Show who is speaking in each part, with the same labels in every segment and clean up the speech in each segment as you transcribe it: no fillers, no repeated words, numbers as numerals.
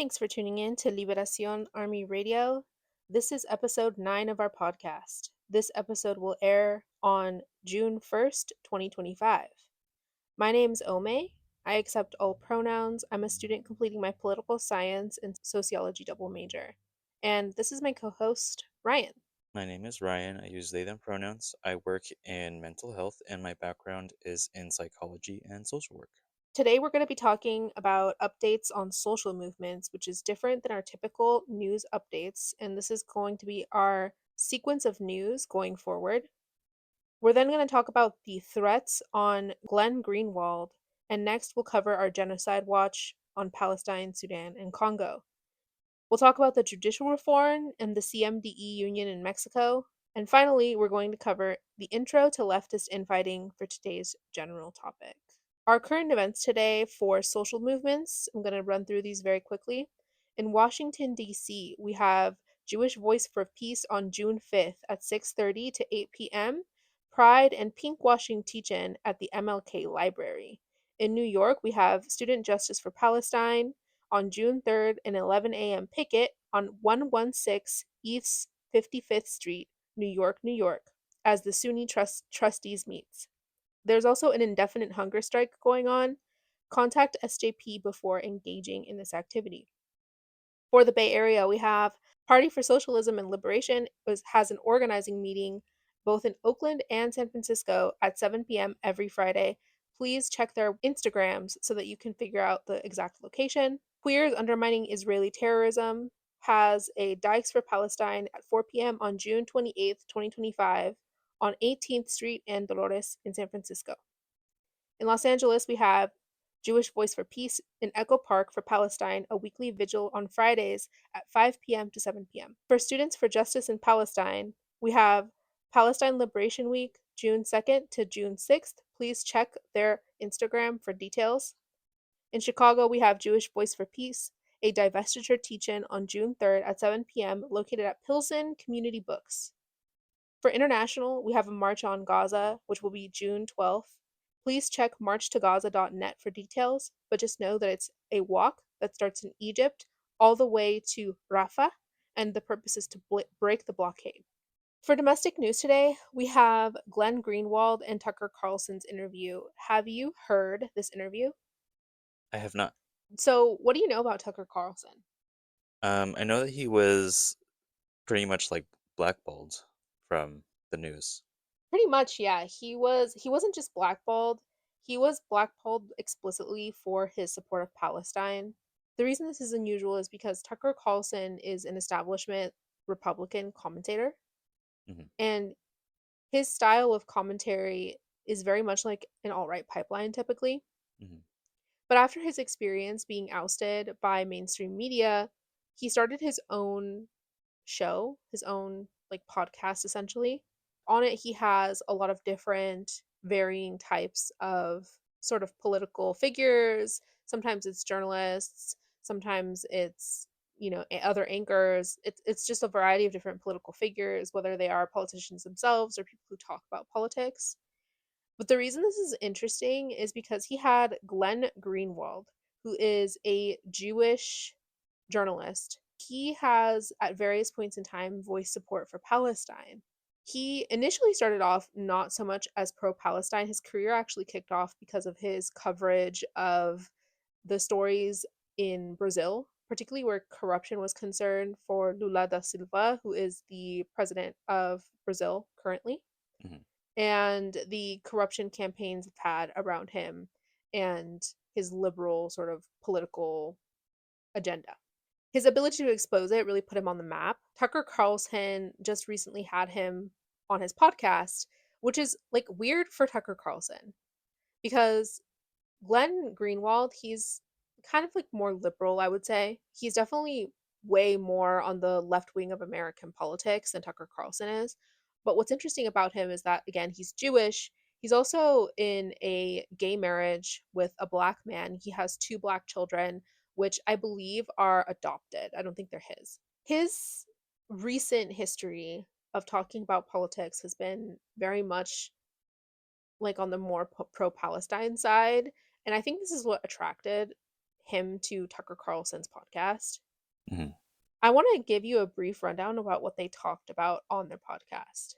Speaker 1: Thanks for tuning in to Liberación Army Radio. This is episode 9 of our podcast. This episode will air on June 1st, 2025. My name's Ome. I accept all pronouns. I'm a student completing my political science and sociology double major. And this is my co host, Ryan.
Speaker 2: My name is Ryan. I use they, them pronouns. I work in mental health, and my background is in psychology and social work.
Speaker 1: Today, we're going to be talking about updates on social movements, which is different than our typical news updates. And this is going to be our sequence of news going forward. We're then going to talk about the threats on Glenn Greenwald. And next, we'll cover our Genocide Watch on Palestine, Sudan, and Congo. We'll talk about the Judicial Reform and the CMDE Union in Mexico. And finally, we're going to cover the intro to leftist infighting for today's general topic. Our current events today for social movements, I'm going to run through these very quickly. In Washington, D.C., we have Jewish Voice for Peace on June 5th at 6:30 to 8 p.m., Pride and Pinkwashing Teach-In at the MLK Library. In New York, we have Student Justice for Palestine on June 3rd and 11 a.m. picket on 116 East 55th Street, New York, New York, as the SUNY trustees meets. There's also an indefinite hunger strike going on. Contact SJP before engaging in this activity. For the Bay Area, we have Party for Socialism and Liberation has an organizing meeting both in Oakland and San Francisco at 7 p.m. every Friday. Please check their Instagrams so that you can figure out the exact location. Queers Undermining Israeli Terrorism has a Dykes for Palestine at 4 p.m. on June 28th, 2025 on 18th Street and Dolores in San Francisco. In Los Angeles, we have Jewish Voice for Peace in Echo Park for Palestine, a weekly vigil on Fridays at 5 p.m. to 7 p.m. For Students for Justice in Palestine, we have Palestine Liberation Week, June 2nd to June 6th. Please check their Instagram for details. In Chicago, we have Jewish Voice for Peace, a divestiture teach-in on June 3rd at 7 p.m. located at Pilsen Community Books. For international, we have a March on Gaza, which will be June 12th. Please check marchtogaza.net for details, but just know that it's a walk that starts in Egypt all the way to Rafah, and the purpose is to break the blockade. For domestic news today, we have Glenn Greenwald and Tucker Carlson's interview. Have you heard this interview?
Speaker 2: I have not.
Speaker 1: So, what do you know about Tucker Carlson?
Speaker 2: I know that he was pretty much like blackballed from the news.
Speaker 1: Pretty much, yeah. He wasn't just blackballed. He was blackballed explicitly for his support of Palestine. The reason this is unusual is because Tucker Carlson is an establishment Republican commentator,
Speaker 2: hmm
Speaker 1: and his style of commentary is very much like an alt-right pipeline typically.
Speaker 2: hmm
Speaker 1: But after his experience being ousted by mainstream media, he started his own show, his own like podcast essentially. On it, he has a lot of different varying types of sort of political figures. Sometimes it's journalists, sometimes it's other anchors. It's just a variety of different political figures, whether they are politicians themselves or people who talk about politics. But the reason this is interesting is because he had Glenn Greenwald, who is a Jewish journalist. He has, at various points in time, voiced support for Palestine. He initially started off not so much as pro Palestine. His career actually kicked off because of his coverage of the stories in Brazil, particularly where corruption was concerned for Lula da Silva, who is the president of Brazil currently,
Speaker 2: hmm
Speaker 1: and the corruption campaigns had around him and his liberal sort of political agenda. His ability to expose it really put him on the map. Tucker Carlson just recently had him on his podcast, which is like weird for Tucker Carlson because Glenn Greenwald, he's kind of like more liberal, I would say. He's definitely way more on the left wing of American politics than Tucker Carlson is. But what's interesting about him is that, again, he's Jewish. He's also in a gay marriage with a black man. He has two black children, which I believe are adopted. I don't think they're his. His recent history of talking about politics has been very much like on the more pro Palestine side. And I think this is what attracted him to Tucker Carlson's podcast.
Speaker 2: Hmm.
Speaker 1: I want to give you a brief rundown about what they talked about on their podcast.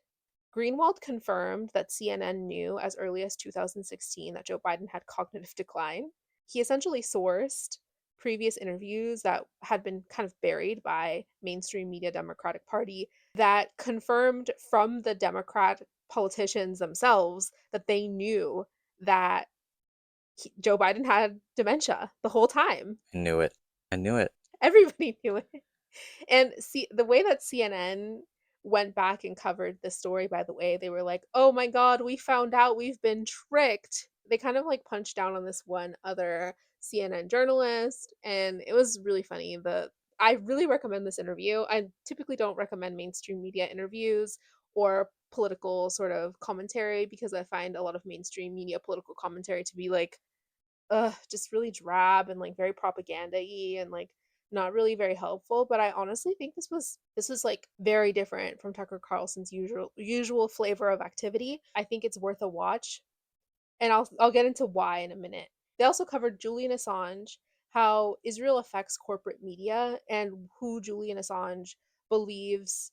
Speaker 1: Greenwald confirmed that CNN knew as early as 2016 that Joe Biden had cognitive decline. He essentially sourced previous interviews that had been kind of buried by mainstream media Democratic Party that confirmed from the Democrat politicians themselves that they knew that Joe Biden had dementia the whole time.
Speaker 2: I knew it. I knew it.
Speaker 1: Everybody knew it. And see the way that CNN went back and covered the story, by the way, they were like, "Oh my god, we found out we've been tricked." They kind of like punched down on this one other CNN journalist, and it was really funny. I really recommend this interview. I typically don't recommend mainstream media interviews or political sort of commentary because I find a lot of mainstream media political commentary to be like just really drab and like very propaganda-y and like not really very helpful. But I honestly think this was like very different from Tucker Carlson's usual flavor of activity. I think it's worth a watch, and I'll get into why in a minute. They also covered Julian Assange, how Israel affects corporate media, and who Julian Assange believes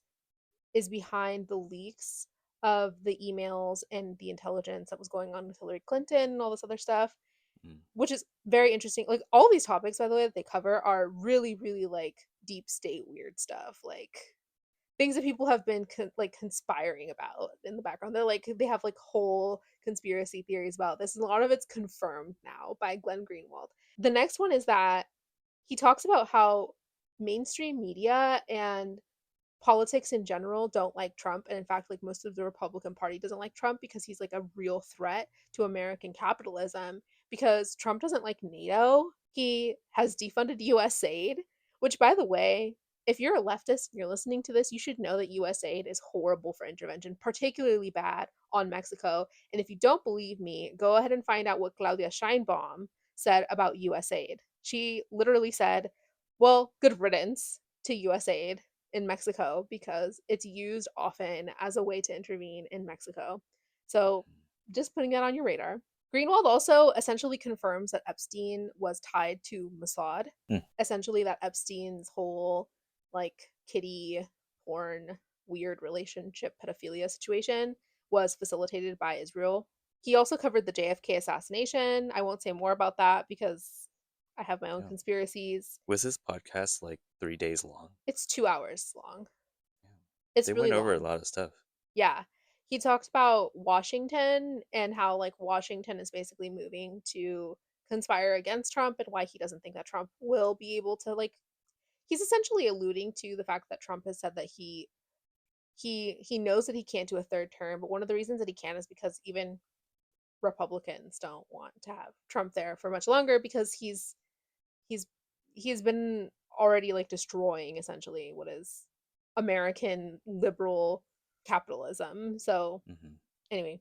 Speaker 1: is behind the leaks of the emails and the intelligence that was going on with Hillary Clinton and all this other stuff,
Speaker 2: Mm.
Speaker 1: which is very interesting. Like all these topics, by the way, that they cover are really, really like deep state weird stuff, like things that people have been like conspiring about in the background. They're like they have like whole conspiracy theories about this, and a lot of it's confirmed now by Glenn Greenwald. The next one is that he talks about how mainstream media and politics in general don't like Trump. And in fact, like most of the Republican Party doesn't like Trump because he's like a real threat to American capitalism. Because Trump doesn't like NATO. He has defunded US aid, which, by the way, if you're a leftist and you're listening to this, you should know that US aid is horrible for intervention, particularly bad on Mexico. And if you don't believe me, go ahead and find out what Claudia Scheinbaum said about US aid. She literally said, well, good riddance to US aid in Mexico because it's used often as a way to intervene in Mexico. So just putting that on your radar. Greenwald also essentially confirms that Epstein was tied to Mossad.
Speaker 2: Mm.
Speaker 1: Essentially, that Epstein's whole like kitty porn weird relationship pedophilia situation was facilitated by Israel. He also covered the JFK assassination. I won't say more about that because I have my own
Speaker 2: Yeah.
Speaker 1: conspiracies.
Speaker 2: Was this podcast like 3 days long?
Speaker 1: It's 2 hours long.
Speaker 2: Yeah.
Speaker 1: It's
Speaker 2: They
Speaker 1: really
Speaker 2: went over a
Speaker 1: long.
Speaker 2: lot of stuff.
Speaker 1: Yeah. He talks about Washington and how like Washington is basically moving to conspire against Trump and why he doesn't think that Trump will be able to like he's essentially alluding to the fact that Trump has said that he knows that he can't do a third term, but one of the reasons that he can is because even Republicans don't want to have Trump there for much longer because he's he's been already like destroying essentially what is American liberal capitalism. So
Speaker 2: Hmm.
Speaker 1: anyway,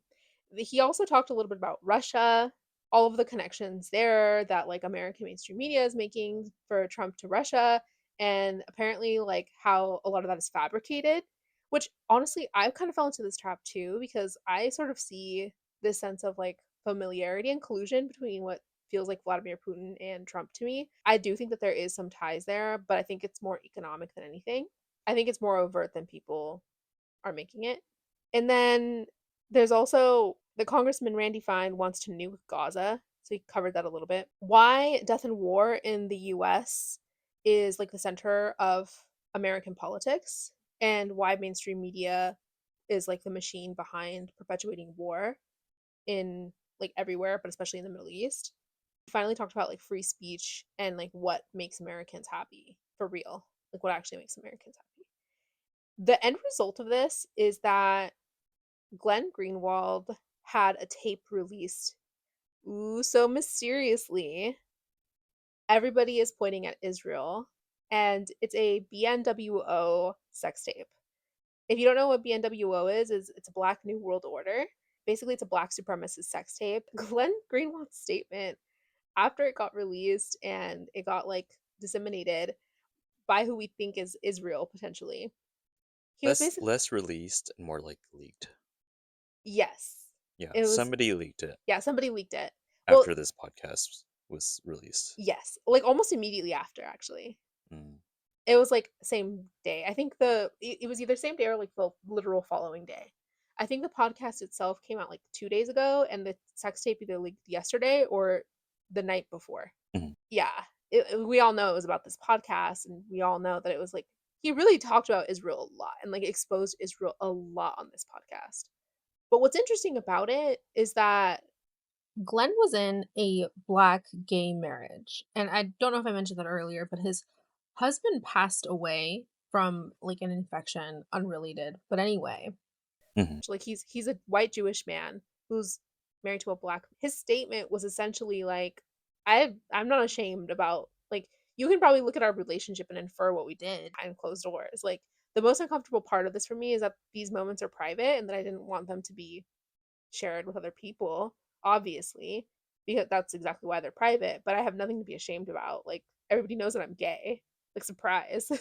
Speaker 1: he also talked a little bit about Russia, all of the connections there that like American mainstream media is making for Trump to Russia, and apparently like how a lot of that is fabricated, which honestly I kind of fell into this trap too because I sort of see this sense of like familiarity and collusion between what feels like Vladimir Putin and Trump to me. I do think that there is some ties there, but I think it's more economic than anything. I think it's more overt than people are making it. And then there's also the Congressman Randy Fine wants to nuke Gaza. So he covered that a little bit. Why death and war in the US is like the center of American politics and why mainstream media is like the machine behind perpetuating war in like everywhere, but especially in the Middle East. He finally talked about like free speech and like what makes Americans happy for real, like what actually makes Americans happy. The end result of this is that Glenn Greenwald had a tape released. Ooh, so mysteriously. Everybody is pointing at Israel, and it's a BNWO sex tape. If you don't know what BNWO is it's a Black New World Order. Basically, it's a black supremacist sex tape. Glenn Greenwald's statement after it got released and it got like disseminated by who we think is Israel potentially. He was
Speaker 2: Less
Speaker 1: basically
Speaker 2: less released and more like leaked.
Speaker 1: yes.
Speaker 2: Yeah,
Speaker 1: It was
Speaker 2: somebody leaked it
Speaker 1: yeah, somebody leaked it. Well,
Speaker 2: after this podcast was released.
Speaker 1: Yes, like almost immediately after, actually.
Speaker 2: Mm.
Speaker 1: It was like same day. I think it was either same day or like the literal following day. I think the podcast itself came out like 2 days ago, and the sex tape either leaked yesterday or the night before.
Speaker 2: Mhm.
Speaker 1: Yeah, we all know it was about this podcast, and we all know that it was like he really talked about Israel a lot and like exposed Israel a lot on this podcast. But what's interesting about it is that Glenn was in a black gay marriage. And I don't know if I mentioned that earlier, but his husband passed away from like an infection unrelated. But anyway,
Speaker 2: Mhm.
Speaker 1: like he's a white Jewish man who's married to a black. His statement was essentially like, I'm not ashamed about like you can probably look at our relationship and infer what we did behind closed doors. Like the most uncomfortable part of this for me is that these moments are private and that I didn't want them to be shared with other people, obviously, because that's exactly why they're private. But I have nothing to be ashamed about. Like everybody knows that I'm gay. Like surprise.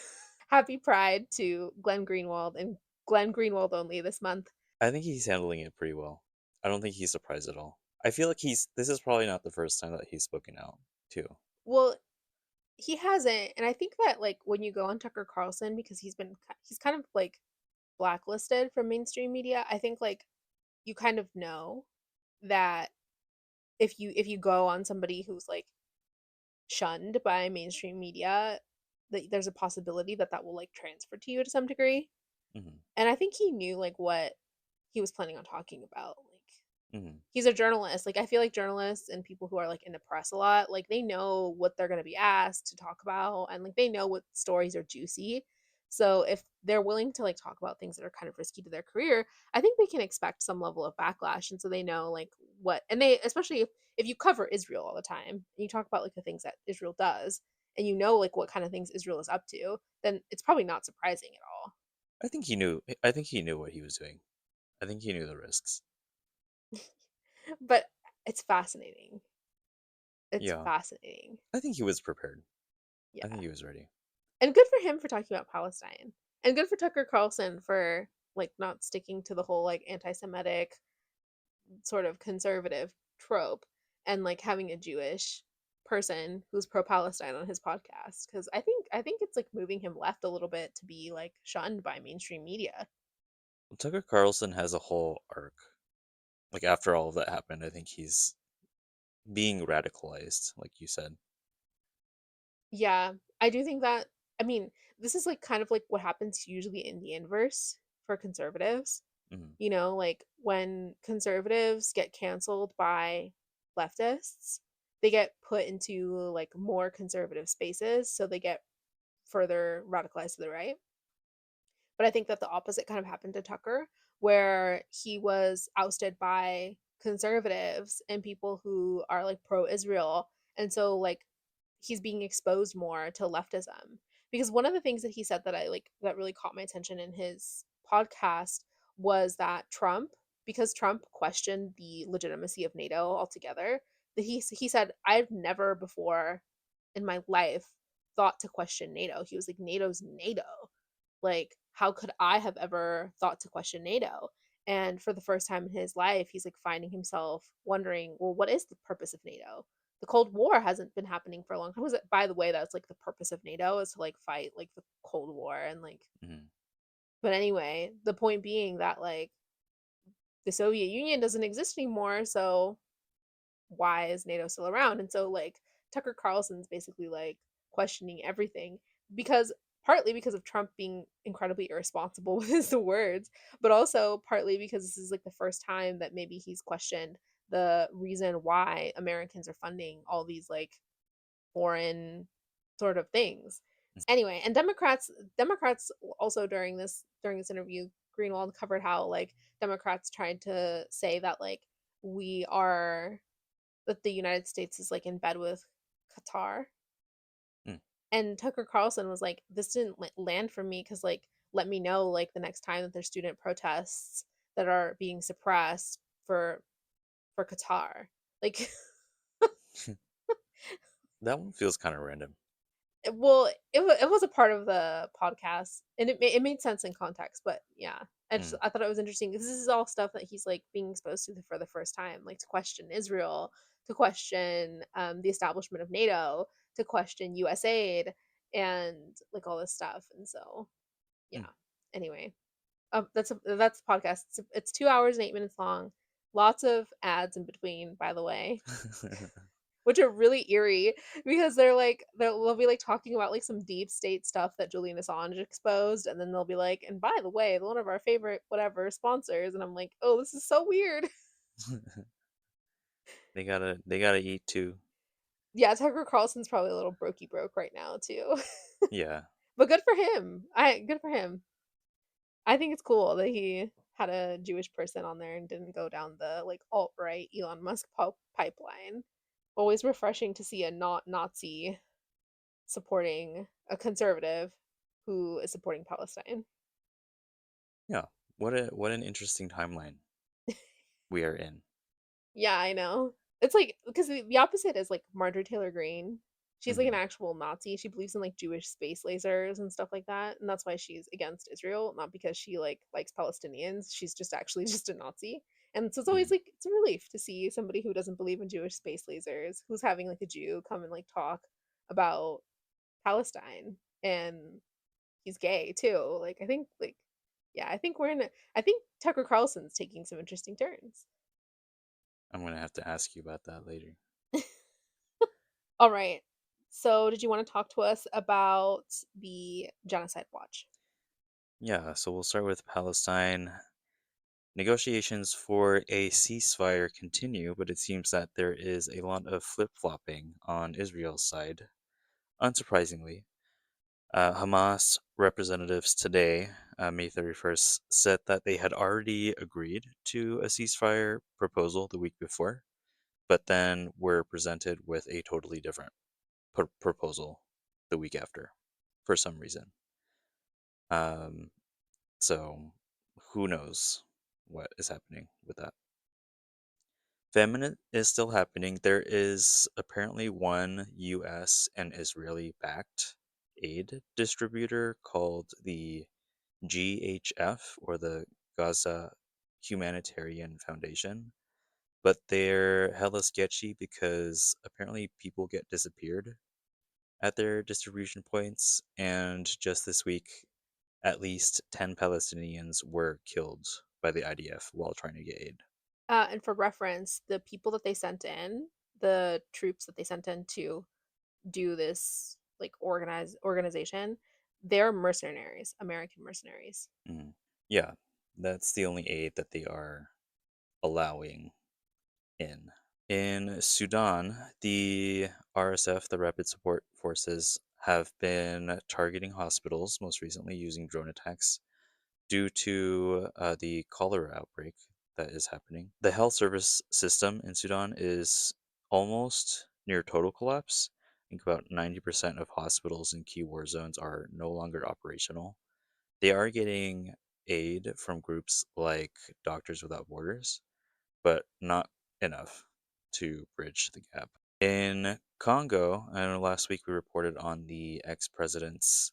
Speaker 1: Happy Pride to Glenn Greenwald and Glenn Greenwald only this month.
Speaker 2: I think he's handling it pretty well. I don't think he's surprised at all. I feel like this is probably not the first time that he's spoken out, too.
Speaker 1: Well, he hasn't, and I think that like when you go on Tucker Carlson because he's kind of like blacklisted from mainstream media. I think like you kind of know that if you go on somebody who's like shunned by mainstream media, that there's a possibility that that will like transfer to you to some degree.
Speaker 2: Mhm.
Speaker 1: And I think he knew like what he was planning on talking about. Like
Speaker 2: Mhm.
Speaker 1: he's a journalist. Like I feel like journalists and people who are like in the press a lot, like they know what they're going to be asked to talk about and like they know what stories are juicy. So if they're willing to like talk about things that are kind of risky to their career, I think they can expect some level of backlash and so they know like what and they especially if you cover Israel all the time and you talk about like the things that Israel does and you know like what kind of things Israel is up to, then it's probably not surprising at all.
Speaker 2: I think he knew. I think he knew what he was doing. I think he knew the risks.
Speaker 1: But it's fascinating. It's
Speaker 2: Yeah,
Speaker 1: fascinating.
Speaker 2: I think he was prepared. I think
Speaker 1: Yeah.
Speaker 2: he was ready.
Speaker 1: And good for him for talking about Palestine. And good for Tucker Carlson for like not sticking to the whole like anti-Semitic sort of conservative trope and like having a Jewish person who's pro-Palestine on his podcast because I think it's like moving him left a little bit to be like shunned by mainstream media.
Speaker 2: Tucker Carlson has a whole arc. Like after all of that happened, I think he's being radicalized, like you said.
Speaker 1: Yeah, I do think that I mean, this is like kind of like what happens usually in the inverse for conservatives.
Speaker 2: Hmm.
Speaker 1: You know, like when conservatives get canceled by leftists, they get put into like more conservative spaces, so they get further radicalized to the right. But I think that the opposite kind of happened to Tucker, where he was ousted by conservatives and people who are like pro Israel. And so, like, he's being exposed more to leftism. Because one of the things that he said that I like that really caught my attention in his podcast was that Trump, because Trump questioned the legitimacy of NATO altogether, that he said, I've never before in my life thought to question NATO. He was like, NATO's NATO. Like, how could I have ever thought to question NATO? And for the first time in his life, he's like finding himself wondering, well, what is the purpose of NATO? The Cold War hasn't been happening for a long time. Was it, by the way, that's like the purpose of NATO is to like fight like the Cold War and like,
Speaker 2: Hmm.
Speaker 1: but anyway, the point being that like the Soviet Union doesn't exist anymore. So why is NATO still around? And so like Tucker Carlson's basically like questioning everything because partly because of Trump being incredibly irresponsible with his words, but also partly because this is like the first time that maybe he's questioned the reason why Americans are funding all these like foreign sort of things. Anyway, and Democrats also during this interview, Greenwald covered how like Democrats tried to say that like we are that the United States is like in bed with Qatar.
Speaker 2: Mm.
Speaker 1: And Tucker Carlson was like, this didn't land for me because like let me know like the next time that there's student protests that are being suppressed for Qatar. Like
Speaker 2: That one feels kind of random.
Speaker 1: well, it was a part of the podcast and it made sense in context, but yeah.
Speaker 2: Mm.
Speaker 1: I thought it was interesting because this is all stuff that he's like being exposed to for the first time, like to question Israel, to question the establishment of NATO, to question US aid, and like all this stuff. And so,
Speaker 2: Hmm.
Speaker 1: yeah. Anyway, that's the podcast. It's 2 hours and 8 minutes long. Lots of ads in between, by the way, which are really eerie because they'll be like talking about like some deep state stuff that Julian Assange exposed, and then they'll be like, and by the way, one of our favorite whatever sponsors, and I'm like, oh, this is so weird.
Speaker 2: They gotta eat too.
Speaker 1: Yeah, Tucker Carlson's probably a little brokey broke right now too,
Speaker 2: Yeah.
Speaker 1: but good for him. I good for him. I think it's cool that he had a Jewish person on there and didn't go down the like alt right Elon Musk pipeline. Always refreshing to see a not Nazi supporting a conservative who is supporting Palestine.
Speaker 2: Yeah. What an interesting timeline we are in.
Speaker 1: Yeah, I know. It's like because the opposite is like Marjorie Taylor Greene. She's like an
Speaker 2: Hmm.
Speaker 1: actual Nazi. She believes in like Jewish space lasers and stuff like that, and that's why she's against Israel, not because she like likes Palestinians. She's just actually just a Nazi. And so it's always
Speaker 2: Hmm.
Speaker 1: like it's a relief to see somebody who doesn't believe in Jewish space lasers who's having like a Jew come and like talk about Palestine, and he's gay too. Like I think like yeah, I think we're in I think Tucker Carlson's taking some interesting turns.
Speaker 2: I'm gonna have to ask you about that later.
Speaker 1: All right. So, did you want to talk to us about the Genocide Watch?
Speaker 2: Yeah, so we'll start with Palestine. Negotiations for a ceasefire continue, but it seems that there is a lot of flip-flopping on Israel's side. Unsurprisingly, Hamas representatives today, May 31st, said that they had already agreed to a ceasefire proposal the week before, but then were presented with a totally different proposal the week after for some reason. Um, so who knows what is happening with that? Famine is still happening. There is apparently one US and Israeli backed aid distributor called the GHF, or the Gaza Humanitarian Foundation, but they're hella sketchy because apparently people get disappeared at their distribution points, and just this week, at least 10 Palestinians were killed by the IDF while trying to get aid.
Speaker 1: And for reference, the people that they sent in, the troops that they sent in to do this like organization, they're mercenaries, American mercenaries.
Speaker 2: Mhm. Yeah, that's the only aid that they are allowing in. In Sudan, the RSF, the Rapid Support Forces, have been targeting hospitals, most recently using drone attacks, due to the cholera outbreak that is happening. The health service system in Sudan is almost near total collapse. I think about 90% of hospitals in key war zones are no longer operational. They are getting aid from groups like Doctors Without Borders, but not enough to bridge the gap. In Congo, I know last week we reported on the ex president's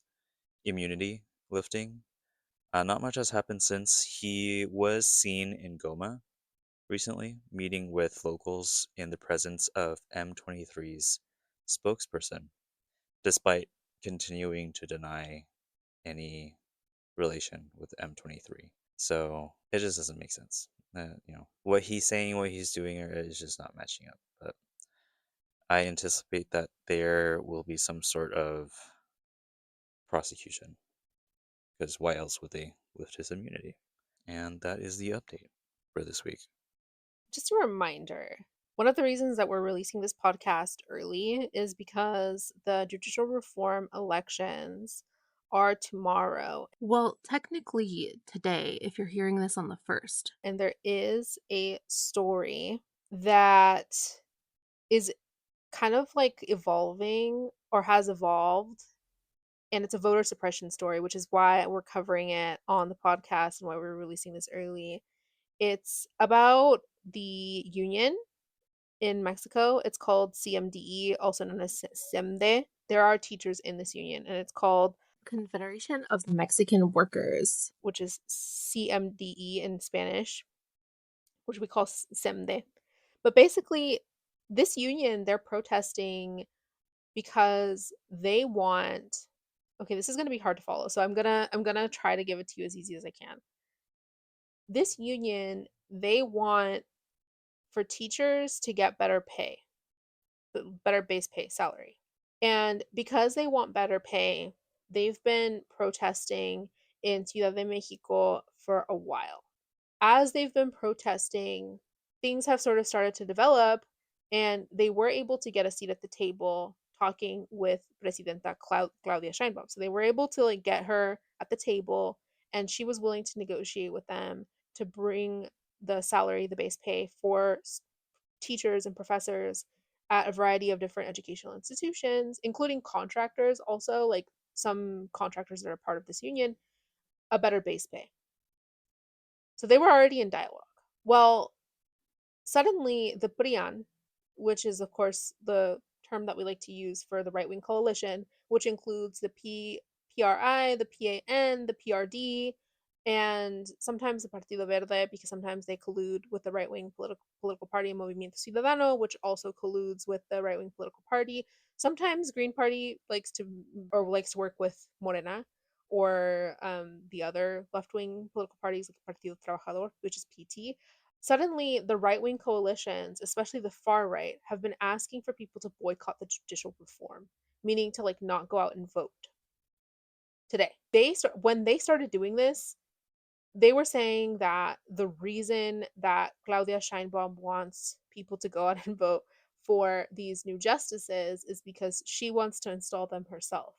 Speaker 2: immunity lifting. Not much has happened since. He was seen in Goma recently, meeting with locals in the presence of M23's spokesperson, despite continuing to deny any relation with M23. So it just doesn't make sense. What he's saying, what he's doing is just not matching up. But I anticipate that there will be some sort of prosecution, because why else would they lift his immunity? And that is the update for this week.
Speaker 1: Just a reminder, one of the reasons that we're releasing this podcast early is because the judicial reform elections are tomorrow. Well, technically today, if you're hearing this on the 1st. And there is a story that is kind of like evolving or has evolved, and it's a voter suppression story, which is why we're covering it on the podcast and why we're releasing this early. It's about the union in Mexico. It's called CMDE, also known as CEMDE. There are teachers in this union, and it's called Confederation of Mexican Workers, which is CMDE in Spanish, which we call CEMDE. But basically, This union, they're protesting because they want, okay, this is going to be hard to follow, so I'm going to try to give it to you as easy as I can. This union, they want for teachers to get better pay, better base pay salary. And because they want better pay, they've been protesting in Ciudad de Mexico for a while. As they've been protesting, things have sort of started to develop, and they were able to get a seat at the table talking with Presidenta Claudia Sheinbaum. So they were able to like get her at the table, and she was willing to negotiate with them to bring the salary, the base pay for teachers and professors at a variety of different educational institutions, including contractors, also like some contractors that are part of this union, a better base pay. So they were already in dialogue. Well, suddenly the PRIAN, which is of course the term that we like to use for the right wing coalition, which includes the PRI, the PAN, the PRD, and sometimes the Partido Verde, because sometimes they collude with the right wing political party Movimiento Ciudadano, which also colludes with the right wing political party. Sometimes Green Party likes to work with Morena or the other left wing political parties like Partido Trabajador, which is PT. Suddenly, the right wing coalitions, especially the far right, have been asking for people to boycott the judicial reform, meaning to like not go out and vote today. When they started doing this, they were saying that the reason that Claudia Sheinbaum wants people to go out and vote for these new justices is because she wants to install them herself,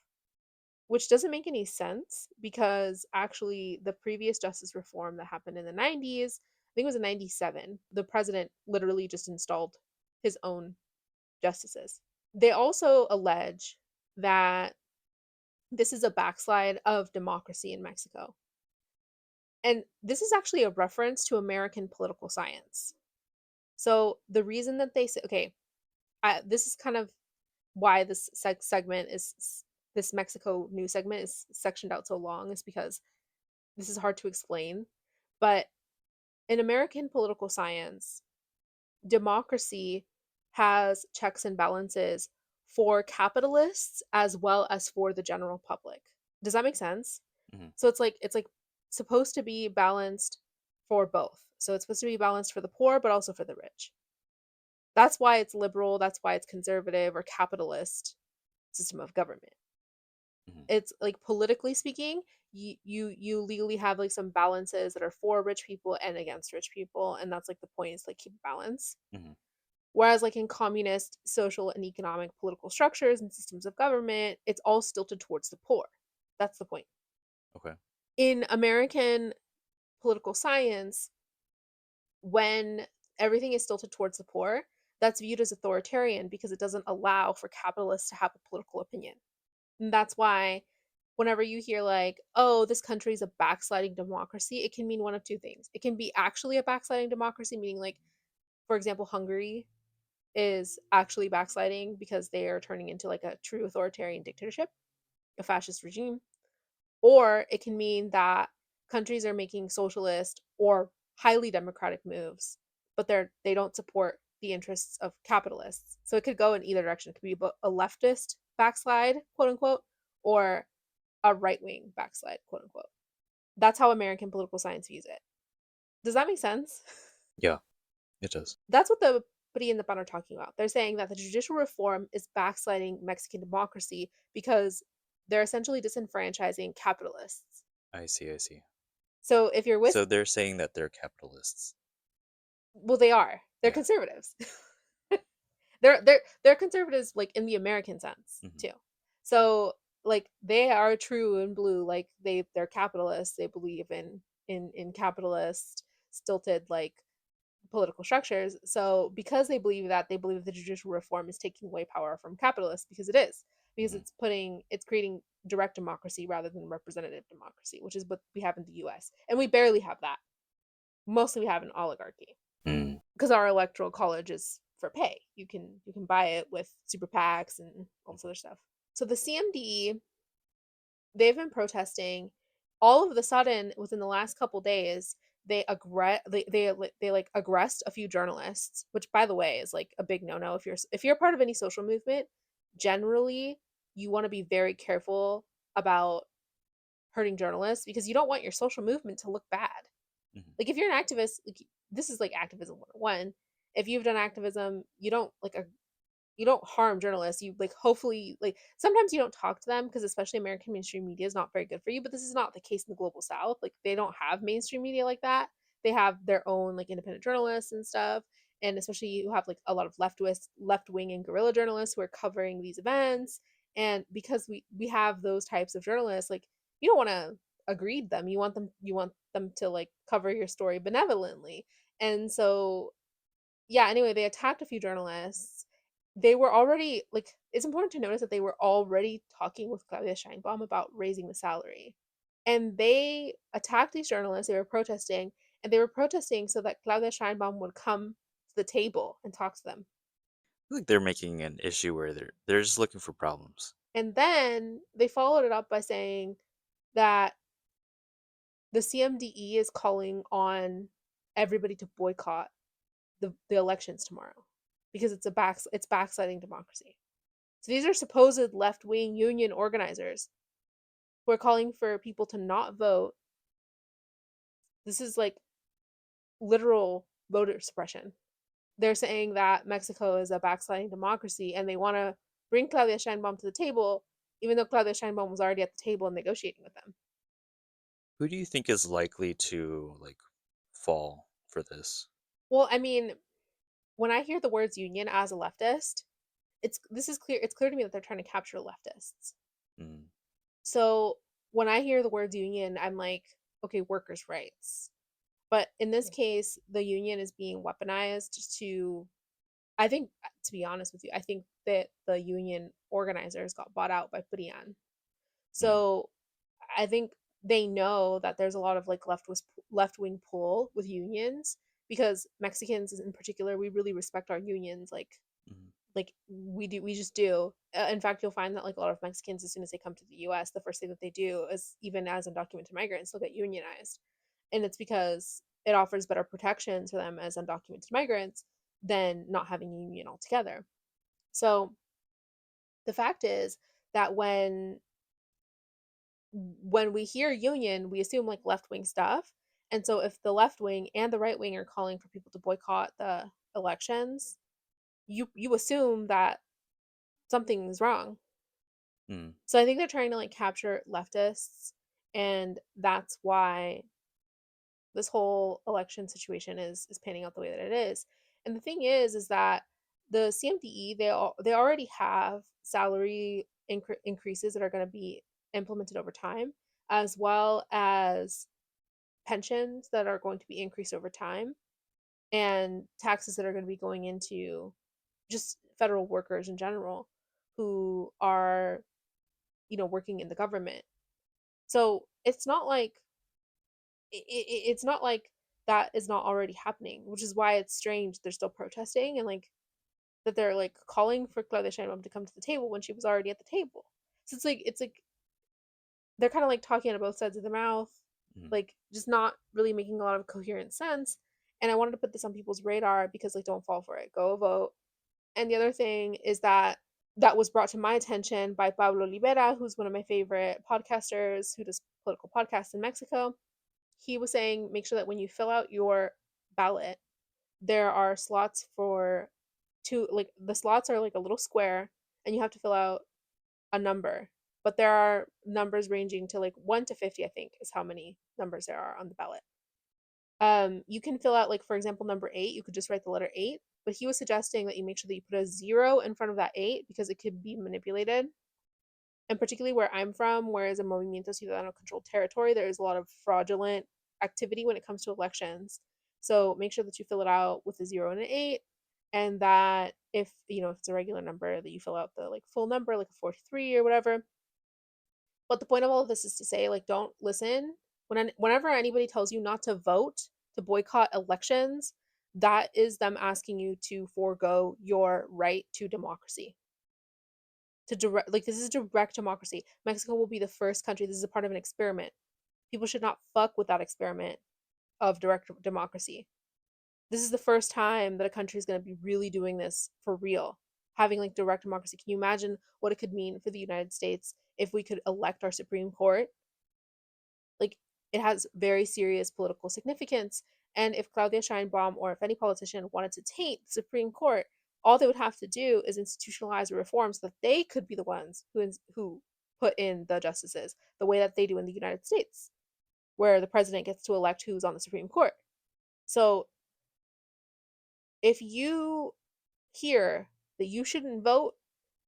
Speaker 1: which doesn't make any sense because actually the previous justice reform that happened in the 90s, I think it was in 97, the president literally just installed his own justices. They also allege that this is a backslide of democracy in Mexico. And this is actually a reference to American political science. So the reason that they say, okay, this is kind of why this segment is, this Mexico news segment is sectioned out so long, is because this is hard to explain. But in American political science, democracy has checks and balances for capitalists as well as for the general public. Does that make sense?
Speaker 2: Mm-hmm.
Speaker 1: So it's like supposed to be balanced for both. So it's supposed to be balanced for the poor but also for the rich. That's why it's liberal, that's why it's conservative or capitalist system of government.
Speaker 2: Mm-hmm.
Speaker 1: It's like politically speaking, you legally have like some balances that are for rich people and against rich people, and that's like the point, is like keep balance.
Speaker 2: Mm-hmm.
Speaker 1: Whereas like in communist social and economic political structures and systems of government, it's all stilted towards the poor. That's the point.
Speaker 2: Okay.
Speaker 1: In American political science, when everything is stilted towards the poor, that's viewed as authoritarian because it doesn't allow for capitalists to have a political opinion. And that's why whenever you hear like, oh, this country is a backsliding democracy, it can mean one of two things. It can be actually a backsliding democracy, meaning like, for example, Hungary is actually backsliding because they are turning into like a true authoritarian dictatorship, a fascist regime. Or it can mean that countries are making socialist or highly democratic moves, but they don't support the interests of capitalists. So it could go in either direction. It could be a leftist backslide, quote unquote, or a right wing backslide, quote unquote. That's how American political science views it. Does that make sense?
Speaker 2: Yeah, it does.
Speaker 1: That's what the PRI and the PAN are talking about. They're saying that the judicial reform is backsliding Mexican democracy because they're essentially disenfranchising capitalists.
Speaker 2: I see. I see.
Speaker 1: So if you're with,
Speaker 2: So they're saying that they're capitalists.
Speaker 1: well, they are. They're
Speaker 2: Yeah.
Speaker 1: conservatives. they're conservatives like in the American sense
Speaker 2: Mm-hmm.
Speaker 1: too. So like they are true and blue. Like they're capitalists. They believe in capitalist stilted like political structures. So because they believe that, they believe the judicial reform is taking away power from capitalists, because it is. Because
Speaker 2: Mm-hmm.
Speaker 1: it's creating direct democracy rather than representative democracy, which is what we have in the US. And we barely have that. Mostly we have an oligarchy.
Speaker 2: Mm.
Speaker 1: Because our electoral college is for pay. You can buy it with super PACs and all this other stuff. So the CMDE, they've been protesting. All of the sudden, within the last couple days, they like aggressed a few journalists, which by the way is like a big no-no. If you're part of any social movement, generally you want to be very careful about hurting journalists because you don't want your social movement to look bad.
Speaker 2: Mhm.
Speaker 1: Like if you're an activist, like, this is like activism 101. If you've done activism, you don't harm journalists. You like hopefully like sometimes you don't talk to them because especially American mainstream media is not very good for you, but this is not the case in the global south. Like they don't have mainstream media like that. They have their own like independent journalists and stuff. And especially you have like a lot of left wing and guerrilla journalists who are covering these events. And because we have those types of journalists, like you don't want to agree them. You want them to like cover your story benevolently. And so yeah, anyway, they attacked a few journalists. They were already like it's important to notice that they were already talking with Claudia Scheinbaum about raising the salary. And they attacked these journalists, they were protesting, and they were protesting so that Claudia Scheinbaum would come to the table and talk to them.
Speaker 2: I feel like they're making an issue where they're just looking for problems.
Speaker 1: And then they followed it up by saying that the CMDE is calling on everybody to boycott the elections tomorrow because it's backsliding democracy. So these are supposed left wing union organizers who are calling for people to not vote. This is like literal voter suppression. They're saying that Mexico is a backsliding democracy and they want to bring Claudia Sheinbaum to the table, even though Claudia Sheinbaum was already at the table and negotiating with them.
Speaker 2: Who do you think is likely to like fall for this?
Speaker 1: Well, I mean, when I hear the words union as a leftist, it's clear to me that they're trying to capture leftists.
Speaker 2: Mm,
Speaker 1: So when I hear the words union, I'm like, okay, workers' rights. But in this case, the union is being weaponized to, I think, to be honest with you, I think that the union organizers got bought out by Purian.
Speaker 2: mm,
Speaker 1: So I think they know that there's a lot of like left wing pull with unions because Mexicans in particular, we really respect our unions.
Speaker 2: mm,
Speaker 1: We just do. In fact, you'll find that like a lot of Mexicans, as soon as they come to the US, the first thing that they do is, even as undocumented migrants, they'll get unionized. And it's because it offers better protections for them as undocumented migrants than not having a union altogether. So the fact is that when we hear union, we assume like left wing stuff. And so if the left wing and the right wing are calling for people to boycott the elections, you assume that something's wrong.
Speaker 2: mm.
Speaker 1: So I think they're trying to like capture leftists, and that's why this whole election situation is panning out the way that it is. And the thing is that the CMDE they already have salary increases that are going to be implemented over time, as well as pensions that are going to be increased over time, and taxes that are going to be going into just federal workers in general who are working in the government. So it's not like that is not already happening, which is why it's strange they're still protesting and like that they're like calling for Claudia Sheinbaum to come to the table when she was already at the table. So it's like they're kind of like talking out of both sides of their mouth,
Speaker 2: Mm.
Speaker 1: like just not really making a lot of coherent sense. And I wanted to put this on people's radar because like don't fall for it. Go vote. And the other thing is that was brought to my attention by Pablo Libera, who's one of my favorite podcasters who does political podcasts in Mexico. He was saying make sure that when you fill out your ballot, there are slots for two, like the slots are like a little square and you have to fill out a number. But there are numbers ranging to like 1 to 50, I think, is how many numbers there are on the ballot. You can fill out like for example number 8, you could just write the letter 8, but he was suggesting that you make sure that you put a 0 in front of that 8 because it could be manipulated. And particularly where I'm from, whereas in Movimiento Ciudadano controlled territory, there is a lot of fraudulent activity when it comes to elections. So make sure that you fill it out with a 0 and an 8, and that if if it's a regular number, that you fill out the like full number, like a 43 or whatever. But the point of all of this is to say, like, don't listen whenever anybody tells you not to vote, to boycott elections. That is them asking you to forego your right to democracy, to direct, like, this is direct democracy. Mexico will be the first country. This is a part of an experiment. People should not fuck with that experiment. of direct democracy. This is the first time that a country is going to be really doing this for real, having like direct democracy. Can you imagine what it could mean for the United States if we could elect our Supreme Court? Like, it has very serious political significance. And if Claudia Sheinbaum or if any politician wanted to taint the Supreme Court, all they would have to do is institutionalize a reform so that they could be the ones who put in the justices the way that they do in the United States, where the president gets to elect who's on the Supreme Court. So if you hear that you shouldn't vote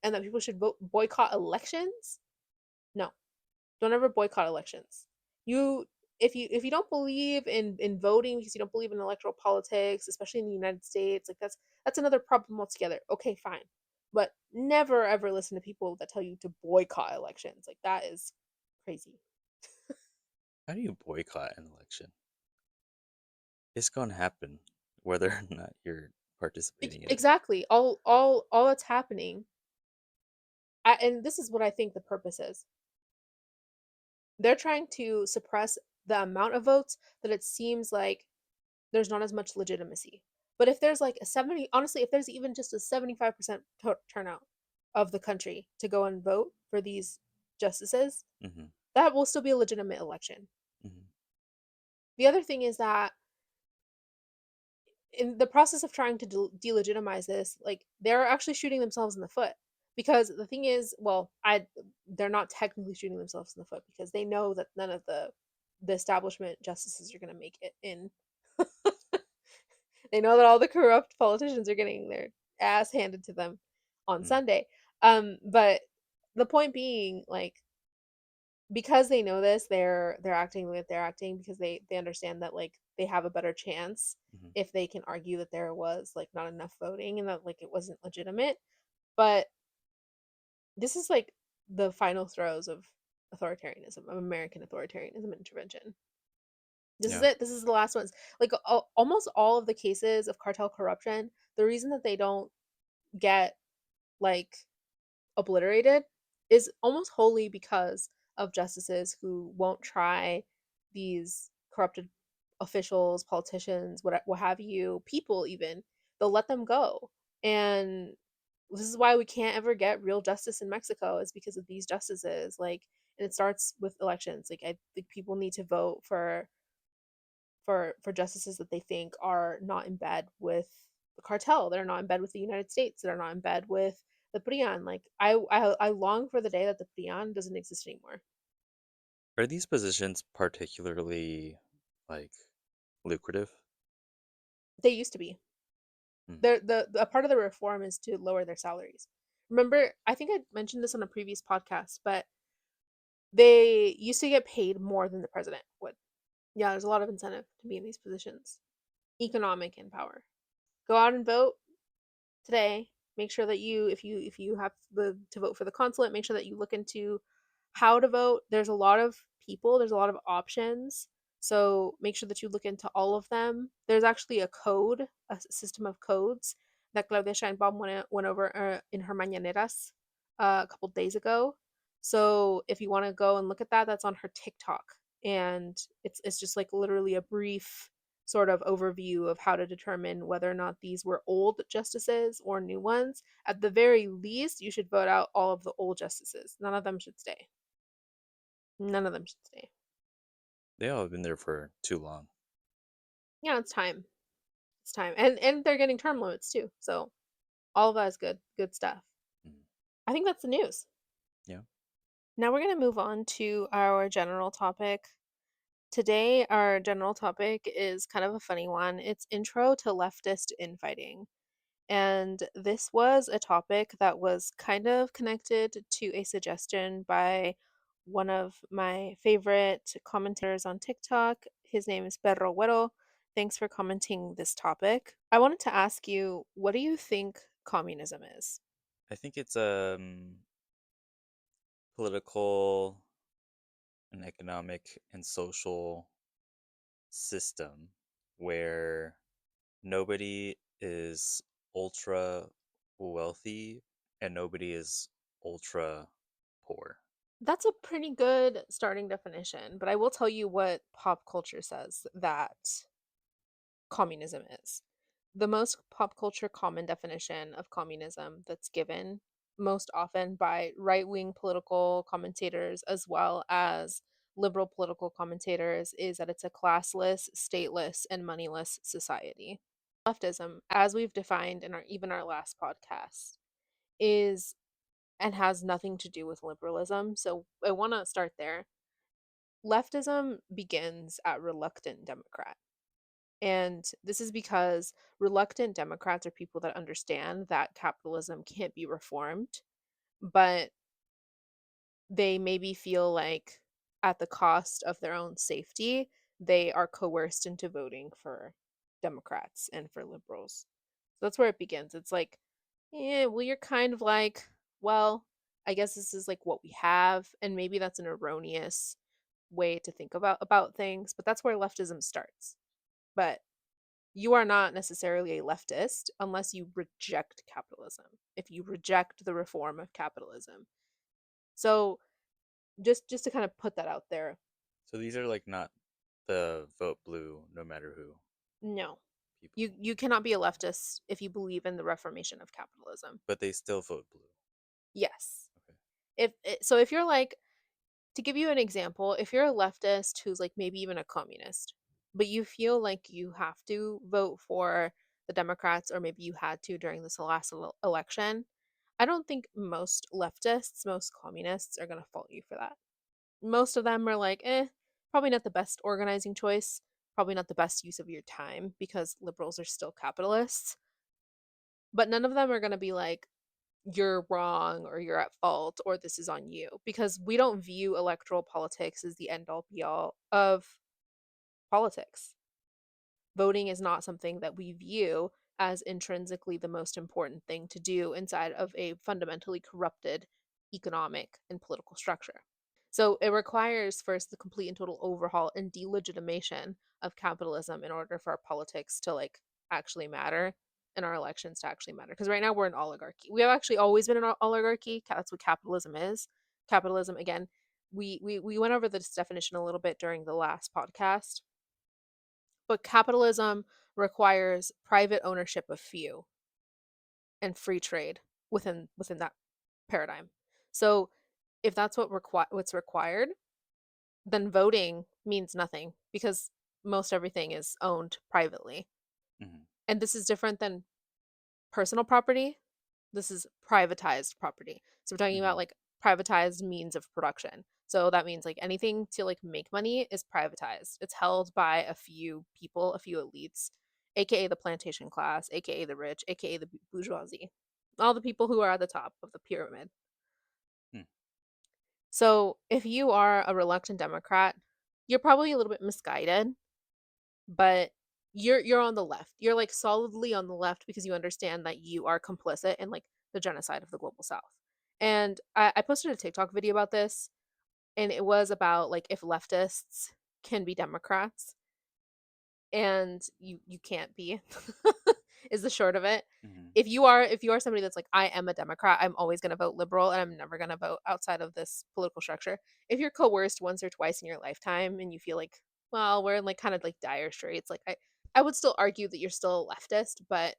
Speaker 1: and that people should vote boycott elections, no, don't ever boycott elections. You if you don't believe in voting because you don't believe in electoral politics, especially in the United States, like that's another problem altogether. Okay, fine. But never ever listen to people that tell you to boycott elections. Like that is crazy.
Speaker 2: How do you boycott an election? It's going to happen whether or not you're participating in it.
Speaker 1: Exactly. All that's happening, and this is what I think the purpose is. They're trying to suppress the amount of votes that it seems like there's not as much legitimacy. But if there's like a 70, honestly, if there's even just a 75% turnout of the country to go and vote for these justices,
Speaker 2: Hmm.
Speaker 1: that will still be a legitimate election.
Speaker 2: Hmm.
Speaker 1: The other thing is that in the process of trying to delegitimize this, like they're actually shooting themselves in the foot. Because the thing is, well, they're not technically shooting themselves in the foot because they know that none of the establishment justices are going to make it in. They know that all the corrupt politicians are getting their ass handed to them on
Speaker 2: Mm.
Speaker 1: Sunday. But the point being, like, because they know this, they're acting the way they're acting because they understand that like they have a better chance
Speaker 2: Hmm.
Speaker 1: if they can argue that there was like not enough voting and that like it wasn't legitimate. But this is like the final throes of authoritarianism, of American authoritarianism intervention. This is
Speaker 2: Yeah.
Speaker 1: it. This is the last ones. Like almost all of the cases of cartel corruption, the reason that they don't get like obliterated is almost wholly because of justices who won't try these corrupted officials, politicians, what have you, people even. They'll let them go. And this is why we can't ever get real justice in Mexico is because of these justices. Like, and it starts with elections. Like, I think people need to vote for justices that they think are not in bed with the cartel, that are not in bed with the United States, that are not in bed with the PRIAN. Like I long for the day that the PRIAN doesn't exist anymore.
Speaker 2: Are these positions particularly like lucrative?
Speaker 1: They used to be.
Speaker 2: Mm.
Speaker 1: The a part of the reform is to lower their salaries. Remember, I think I mentioned this on a previous podcast, but they used to get paid more than the president would. Yeah, there's a lot of incentive to be in these positions, economic and power. Go out and vote today. Make sure that if you have the to vote for the consulate, make sure that you look into how to vote. There's a lot of people, there's a lot of options. So make sure that you look into all of them. There's actually a system of codes that Claudia Sheinbaum went over in her mañaneras a couple days ago. So if you want to go and look at that, that's on her TikTok, and it's just like literally a brief sort of overview of how to determine whether or not these were old justices or new ones. At the very least, you should vote out all of the old justices. None of them should stay. None of them should stay.
Speaker 2: They all have been there for too long.
Speaker 1: Yeah, it's time. It's time. And they're getting term limits too. So all of that is good. Good stuff.
Speaker 2: Mm.
Speaker 1: I think that's the news.
Speaker 2: Yeah.
Speaker 1: Now we're going to move on to our general topic. Today, our general topic is kind of a funny one. It's Intro to Leftist Infighting. And this was a topic that was kind of connected to a suggestion by one of my favorite commentators on TikTok. His name is Perro Güero. Thanks for commenting this topic. I wanted to ask you, what do you think communism is?
Speaker 2: I think it's political and economic and social system where nobody is ultra wealthy and nobody is ultra poor.
Speaker 1: That's a pretty good starting definition, but I will tell you what pop culture says that communism is. The most pop culture common definition of communism that's given most often by right wing political commentators as well as liberal political commentators is that it's a classless, stateless, and moneyless society. Leftism, as we've defined in our even our last podcast, is and has nothing to do with liberalism. So I want to start there. Leftism begins at reluctant Democrat. And this is because reluctant Democrats are people that understand that capitalism can't be reformed, but they maybe feel like at the cost of their own safety, they are coerced into voting for Democrats and for liberals. So that's where it begins. It's like, yeah, well, you're kind of like, well, I guess this is like what we have, and maybe that's an erroneous way to think about things, but that's where leftism starts. But you are not necessarily a leftist unless you reject capitalism. If you reject the reform of capitalism. So just to kind of put that out there,
Speaker 2: So these are like not the vote blue no matter who
Speaker 1: no.
Speaker 2: people,
Speaker 1: You cannot be a leftist if you believe in the reformation of capitalism.
Speaker 2: but they still vote blue.
Speaker 1: Yes.
Speaker 2: Okay.
Speaker 1: If you're like, to give you an example, if you're a leftist who's like maybe even a communist, but you feel like you have to vote for the Democrats or maybe you had to during this last election, I don't think most leftists, most communists are going to fault you for that. Most of them are like, probably not the best organizing choice, probably not the best use of your time because liberals are still capitalists. But none of them are going to be like, you're wrong or you're at fault or this is on you because we don't view electoral politics as the end all be all of politics. Voting is not something that we view as intrinsically the most important thing to do inside of a fundamentally corrupted economic and political structure. So it requires first the complete and total overhaul and delegitimation of capitalism in order for our politics to like actually matter and our elections to actually matter. Because right now we're an oligarchy. We have actually always been an oligarchy. That's what capitalism is. Capitalism, again, we went over this definition a little bit during the last podcast, but capitalism requires private ownership of few and free trade within that paradigm. So if that's what's required, then voting means nothing because most everything is owned privately.
Speaker 2: Hmm.
Speaker 1: And this is different than personal property. This is privatized property. So we're talking about
Speaker 2: Hmm.
Speaker 1: like privatized means of production. So that means like anything to like make money is privatized. It's held by a few people, a few elites, aka the plantation class, aka the rich, aka the bourgeoisie. All the people who are at the top of the pyramid.
Speaker 2: Hmm.
Speaker 1: So if you are a reluctant Democrat, you're probably a little bit misguided, but you're on the left. You're like solidly on the left because you understand that you are complicit in like the genocide of the global south. And I posted a TikTok video about this, and it was about like if leftists can be Democrats, and you can't be is the short of it.
Speaker 2: Hmm.
Speaker 1: If you are somebody that's like I am a Democrat, I'm always going to vote liberal and I'm never going to vote outside of this political structure. If you're coerced once or twice in your lifetime and you feel like, well, we're in like kind of like dire straits, like I would still argue that you're still a leftist, but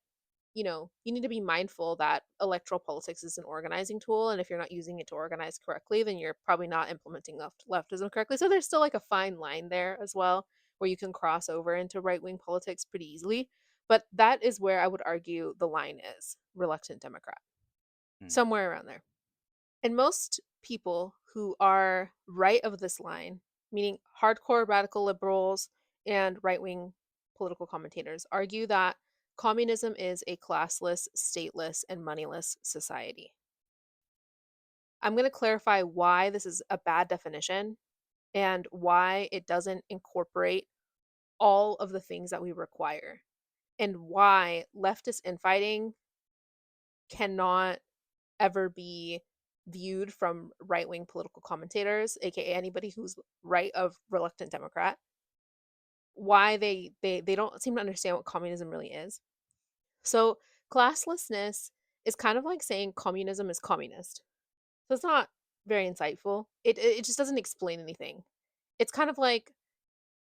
Speaker 1: you need to be mindful that electoral politics is an organizing tool, and if you're not using it to organize correctly, then you're probably not implementing leftism correctly. So there's still like a fine line there as well, where you can cross over into right wing politics pretty easily. But that is where I would argue the line is reluctant Democrat,
Speaker 2: Hmm.
Speaker 1: somewhere around there. And most people who are right of this line, meaning hardcore radical liberals and right wing political commentators, argue that communism is a classless, stateless, and moneyless society. I'm going to clarify why this is a bad definition and why it doesn't incorporate all of the things that we require, and why leftist infighting cannot ever be viewed from right wing political commentators, aka anybody who's right of reluctant Democrat, why they don't seem to understand what communism really is. So classlessness is kind of like saying communism is communist. So it's not. very insightful. It just doesn't explain anything. It's kind of like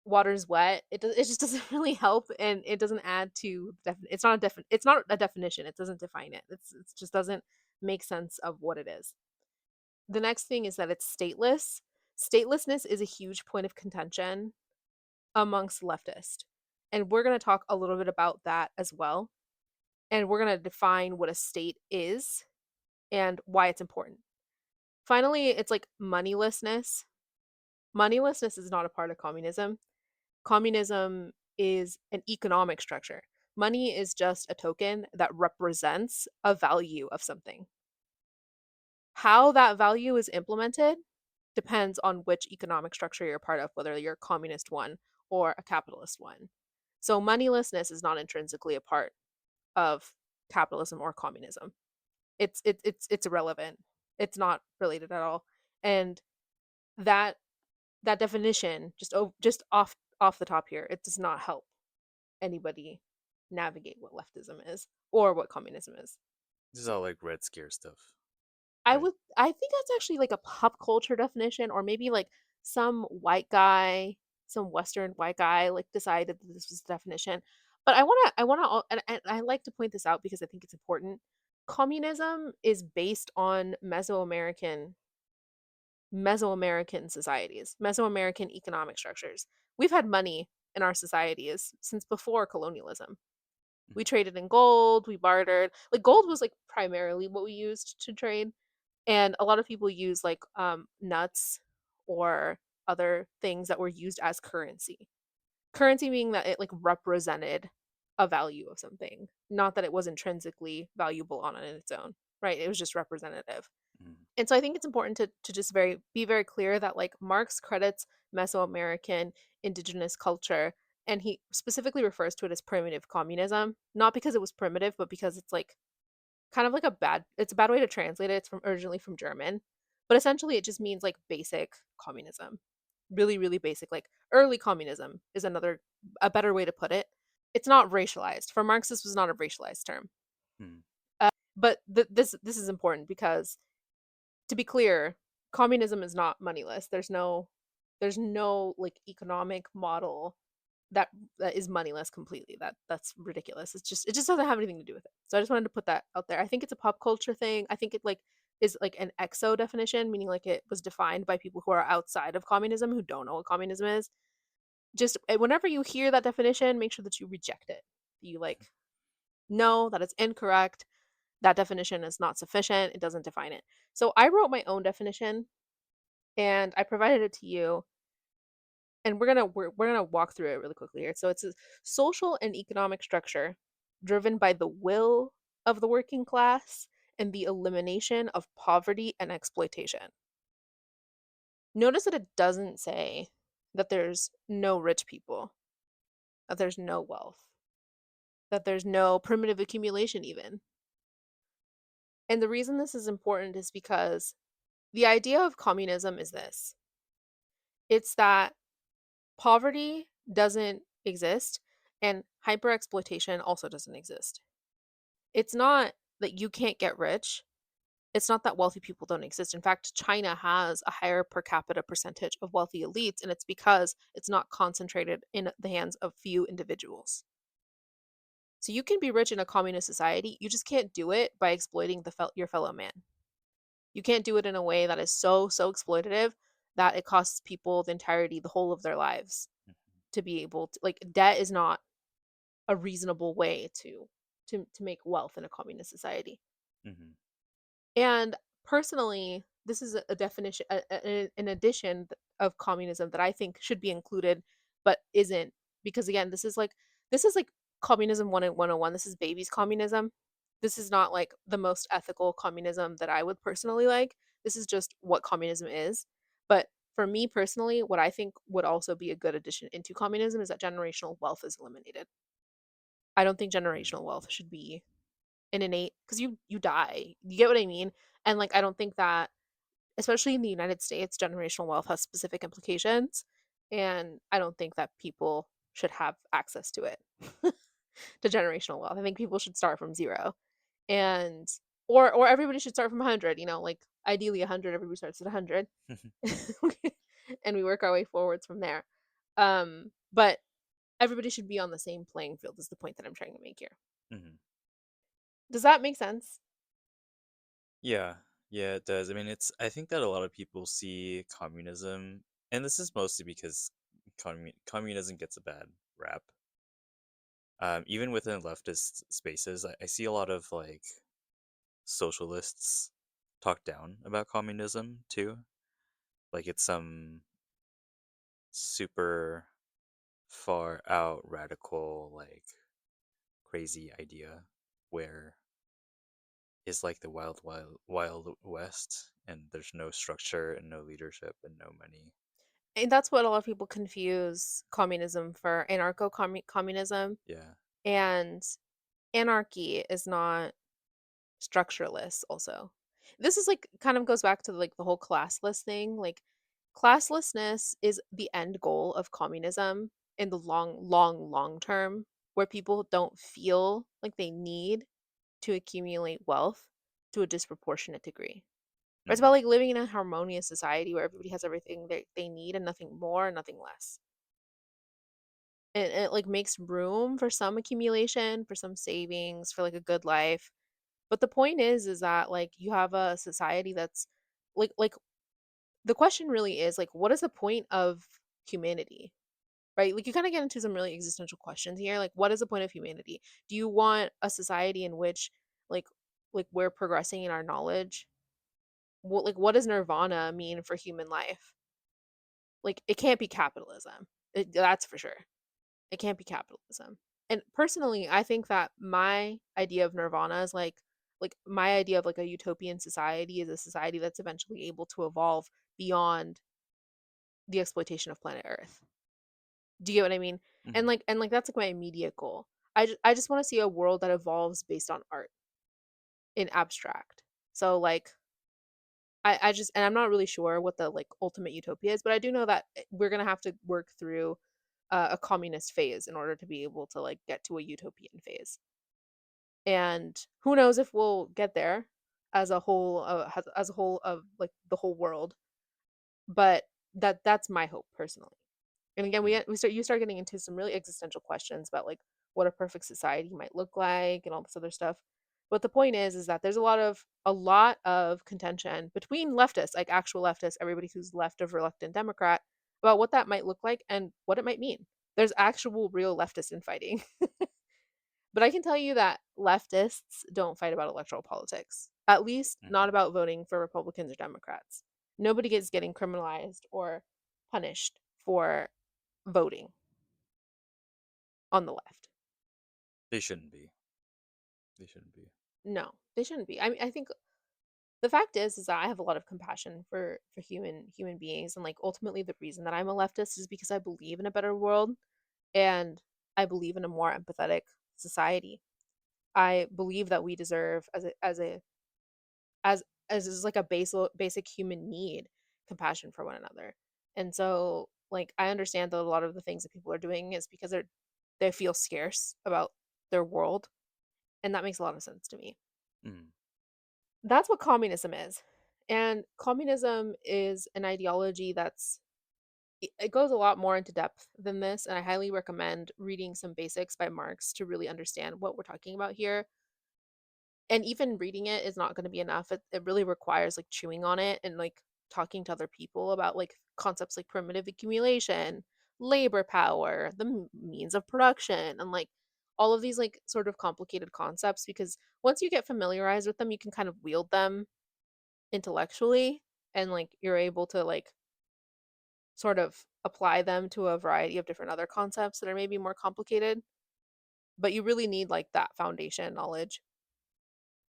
Speaker 1: water's wet. It just doesn't really help, and it doesn't add to it's not a definition. It doesn't define it. It just doesn't make sense of what it is. The next thing is that it's stateless. Statelessness is a huge point of contention amongst leftists. And we're going to talk a little bit about that as well. And we're going to define what a state is and why it's important. Finally, it's like moneylessness. Moneylessness is not a part of communism. Communism is an economic structure. Money is just a token that represents a value of something. How that value is implemented depends on which economic structure you're part of, whether you're a communist one or a capitalist one. So moneylessness is not intrinsically a part of capitalism or communism. It's irrelevant. It's not related at all. And that that definition just off the top here, it does not help anybody navigate what leftism is or what communism is.
Speaker 2: This is all like Red Scare stuff,
Speaker 1: I
Speaker 2: right?
Speaker 1: would I think that's actually like a pop culture definition, or maybe like some white guy, some Western white guy like decided that this was the definition. But and I like to point this out because I think it's important. Communism is based on Mesoamerican societies, Mesoamerican economic structures. We've had money in our societies since before colonialism. We
Speaker 2: Mhm.
Speaker 1: traded in gold, we bartered. Like gold was like primarily what we used to trade, and a lot of people use like nuts or other things that were used as currency. Currency being that it like represented a value of something, not that it was intrinsically valuable on it in its own, right? It was just representative.
Speaker 2: Mhm.
Speaker 1: And so I think it's important to just be very clear that like Marx credits Mesoamerican indigenous culture, and he specifically refers to it as primitive communism, not because it was primitive, but because it's like kind of like it's a bad way to translate it. It's from originally from German, but essentially it just means like basic communism. Really, really basic. Like early communism is a better way to put it. It's not racialized. For Marx, this was not a racialized term.
Speaker 2: Mhm.
Speaker 1: But this is important because, to be clear, communism is not moneyless. There's no like economic model that is moneyless completely. That's ridiculous. It just doesn't have anything to do with it. So I just wanted to put that out there. I think it's a pop culture thing. I think it like is like an exo definition, meaning like it was defined by people who are outside of communism who don't know what communism is. Just whenever you hear that definition, make sure that you reject it. You like no, that is incorrect. That definition is not sufficient. It doesn't define it. So I wrote my own definition and I provided it to you, and we're gonna walk through it really quickly here. So it's a social and economic structure driven by the will of the working class and the elimination of poverty and exploitation. Notice that it doesn't say that there's no rich people, that there's no wealth, that there's no primitive accumulation even. And the reason this is important is because the idea of communism is this. It's that poverty doesn't exist and hyperexploitation also doesn't exist. It's not that you can't get rich. It's not that wealthy people don't exist. In fact, China has a higher per capita percentage of wealthy elites, and it's because it's not concentrated in the hands of few individuals. So you can be rich in a communist society, you just can't do it by exploiting your fellow man. You can't do it in a way that is so exploitative that it costs people the whole of their lives to be able to like debt is not a reasonable way to make wealth in a communist society.
Speaker 2: Mhm.
Speaker 1: And personally, this is a definition, an addition of communism that I think should be included, but isn't, because again, this is like communism 101. This is baby's communism. This is not like the most ethical communism that I would personally like. This is just what communism is. But for me personally, what I think would also be a good addition into communism is that generational wealth is eliminated. I don't think
Speaker 2: Mhm.
Speaker 1: generational wealth should be an innate, because you die. You get what I mean? And like I don't think that, especially in the United States, generational wealth has specific implications, and I don't think that people should have access to it. To generational wealth. I think people should start from 0. And or everybody should start from 100, like Ideally 100, everybody starts at 100. And we work our way forwards from there. But everybody should be on the same playing field is the point that I'm trying to make here.
Speaker 2: Mhm.
Speaker 1: Does that make sense?
Speaker 2: Yeah, yeah, it does. I mean, I think that a lot of people see communism, and this is mostly because communism gets a bad rap. Even within leftist spaces, I see a lot of like socialists talk down about communism too. Like it's some super far out radical, like crazy idea where is like the wild west, and there's no structure and no leadership and no money.
Speaker 1: And that's what a lot of people confuse communism for communism.
Speaker 2: Yeah.
Speaker 1: And anarchy is not structureless also. This is like kind of goes back to like the whole classless thing. Like classlessness is the end goal of communism in the long term, where people don't feel like they need to accumulate wealth to a disproportionate degree. Or it's about
Speaker 2: Hmm.
Speaker 1: like living in a harmonious society where everybody has everything they need and nothing more, nothing less. It like makes room for some accumulation, for some savings, for like a good life. But the point is that like you have a society that's like the question really is like what is the point of humanity? Right? Like you kind of get into some really existential questions here. Like what is the point of humanity? Do you want a society in which like like we're progressing in our knowledge? What does nirvana mean for human life? Like it can't be capitalism. That's for sure. It can't be capitalism. And personally, I think that my idea of nirvana is like my idea of like a utopian society is a society that's eventually able to evolve beyond the exploitation of planet Earth. Do you get what I mean? And
Speaker 2: Hmm.
Speaker 1: like that's like my immediate goal. I just want to see a world that evolves based on art in abstract. So like I just and I'm not really sure what the like ultimate utopia is, but I do know that we're gonna have to work through a communist phase in order to be able to like get to a utopian phase. And who knows if we'll get there as a whole of like the whole world. But that's my hope personally. And again,
Speaker 2: Hmm.
Speaker 1: you start getting into some really existential questions about like what a perfect society might look like and all this other stuff. But the point is that there's a lot of contention between leftists, like actual leftists, everybody who's left of reluctant Democrat, about what that might look like and what it might mean. There's actual real leftist infighting. But I can tell you that leftists don't fight about electoral politics, at least not
Speaker 2: Hmm.
Speaker 1: about voting for Republicans or Democrats. Nobody gets getting criminalized or punished for voting on the left.
Speaker 2: They shouldn't be. They shouldn't be.
Speaker 1: No, they shouldn't be. I mean, I think the fact is that I have a lot of compassion for human beings, and like ultimately the reason that I'm a leftist is because I believe in a better world and I believe in a more empathetic society. I believe that we deserve as as is like a basic human need compassion for one another. And so like I understand that a lot of the things that people are doing is because they feel scarce about their world, and that makes a lot of sense to me.
Speaker 2: Mm.
Speaker 1: That's what communism is. And communism is an ideology it goes a lot more into depth than this, and I highly recommend reading some basics by Marx to really understand what we're talking about here. And even reading it is not going to be enough. It really requires like chewing on it and like talking to other people about like concepts like primitive accumulation, labor power, the means of production, and like all of these like sort of complicated concepts, because once you get familiarized with them you can kind of wield them intellectually, and like you're able to like sort of apply them to a variety of different other concepts that are maybe more complicated, but you really need like that foundation knowledge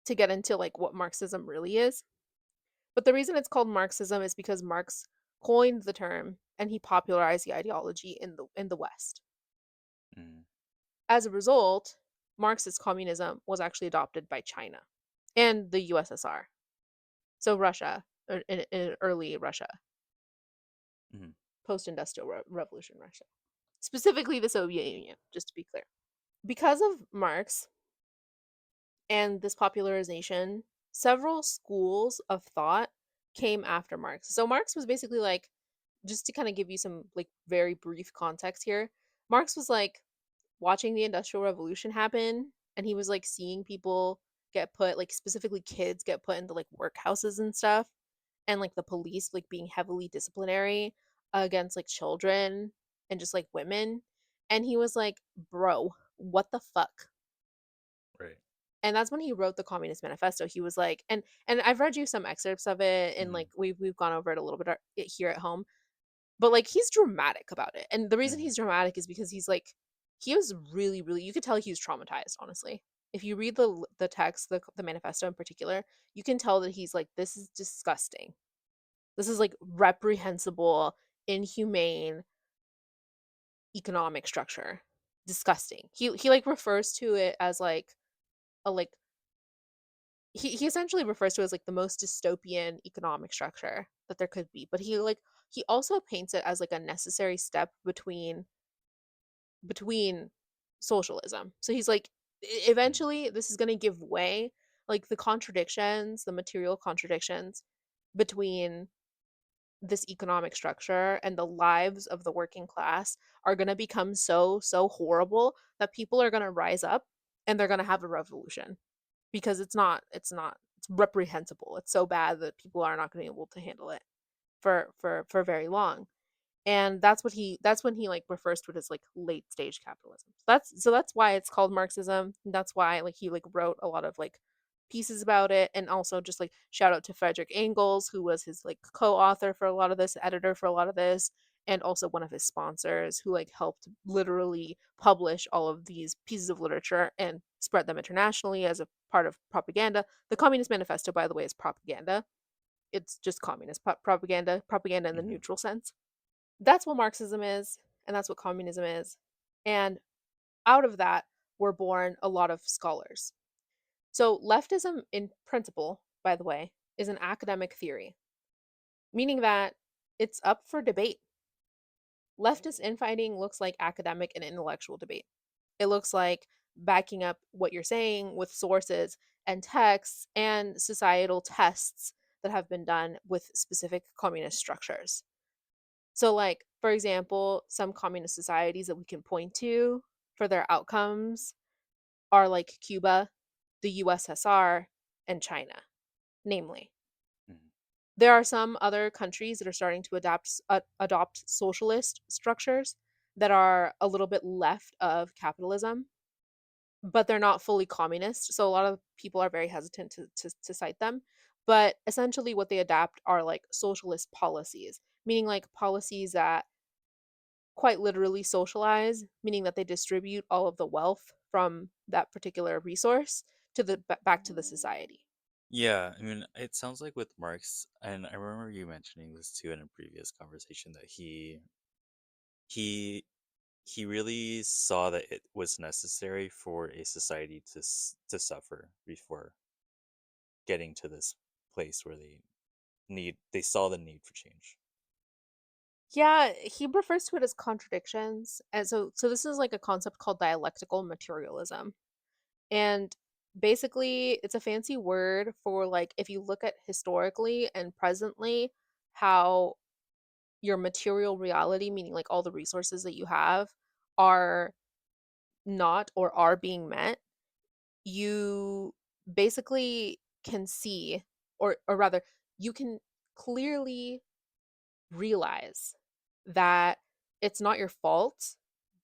Speaker 1: to get into like what Marxism really is. But the reason it's called Marxism is because Marx coined the term and he popularized the ideology in the West.
Speaker 2: Mm.
Speaker 1: As a result, Marxist communism was actually adopted by China and the USSR. So Russia, in early Russia,
Speaker 2: Mm.
Speaker 1: post-industrial revolution Russia. Specifically the Soviet Union, just to be clear. Because of Marx and this popularization, several schools of thought came after Marx. So Marx was basically like, just to kind of give you some like very brief context here, Marx was like watching the Industrial Revolution happen, and he was like seeing people get put, like specifically kids get put into like workhouses and stuff, and like the police like being heavily disciplinary against like children and just like women. And he was like, bro, what the fuck?
Speaker 2: Right.
Speaker 1: And that's when he wrote the Communist Manifesto. He was like, and I've read you some excerpts of it, and
Speaker 2: Hmm.
Speaker 1: like we've gone over it a little bit here at home, but like he's dramatic about it. And the reason
Speaker 2: Hmm.
Speaker 1: he's dramatic is because he's like, he was really really, you could tell he was traumatized, honestly. If you read the text, the manifesto in particular, you can tell that he's like, this is disgusting. This is like reprehensible, inhumane economic structure. Disgusting. He like refers to it as like a like he essentially refers to it as like the most dystopian economic structure that there could be. But he also paints it as like a necessary step between socialism. So he's like,
Speaker 2: Hmm.
Speaker 1: eventually this is going to give way, like the contradictions, the material contradictions between this economic structure and the lives of the working class are going to become so horrible that people are going to rise up and they're going to have a revolution, because it's reprehensible. It's so bad that people are not going to be able to handle it for very long. And that's when he like refers to it as like late stage capitalism. So that's why it's called Marxism. That's why like he like wrote a lot of like pieces about it. And also just like shout out to Frederick Engels, who was his like co-author for a lot of this, editor for a lot of this, and also one of his sponsors, who like helped literally publish all of these pieces of literature and spread them internationally as a part of propaganda. The Communist Manifesto, by the way, is propaganda. It's just communist propaganda in the
Speaker 2: Hmm.
Speaker 1: neutral sense. That's what Marxism is, and that's what communism is. And out of that were born a lot of scholars. So, leftism, in principle, by the way, is an academic theory, meaning that it's up for debate. Leftist infighting looks like academic and intellectual debate. It looks like backing up what you're saying with sources and texts and societal tests that have been done with specific communist structures. So, like, for example, some communist societies that we can point to for their outcomes are like Cuba, the USSR, and China, namely.
Speaker 2: Hmm.
Speaker 1: There are some other countries that are starting to adopt socialist structures that are a little bit left of capitalism, but they're not fully communist. So a lot of people are very hesitant to cite them. But essentially, what they adapt are like socialist policies, meaning like policies that quite literally socialize, meaning that they distribute all of the wealth from that particular resource to the back to the society.
Speaker 2: Yeah, I mean, it sounds like with Marx, and I remember you mentioning this too in a previous conversation that he he really saw that it was necessary for a society to suffer before getting to this place where they saw the need for change.
Speaker 1: Yeah, he refers to it as contradictions. And so this is like a concept called dialectical materialism. And basically it's a fancy word for like, if you look at historically and presently how your material reality, meaning like all the resources that you have, are not or are being met, you basically can see, or rather you can clearly realize that it's not your fault,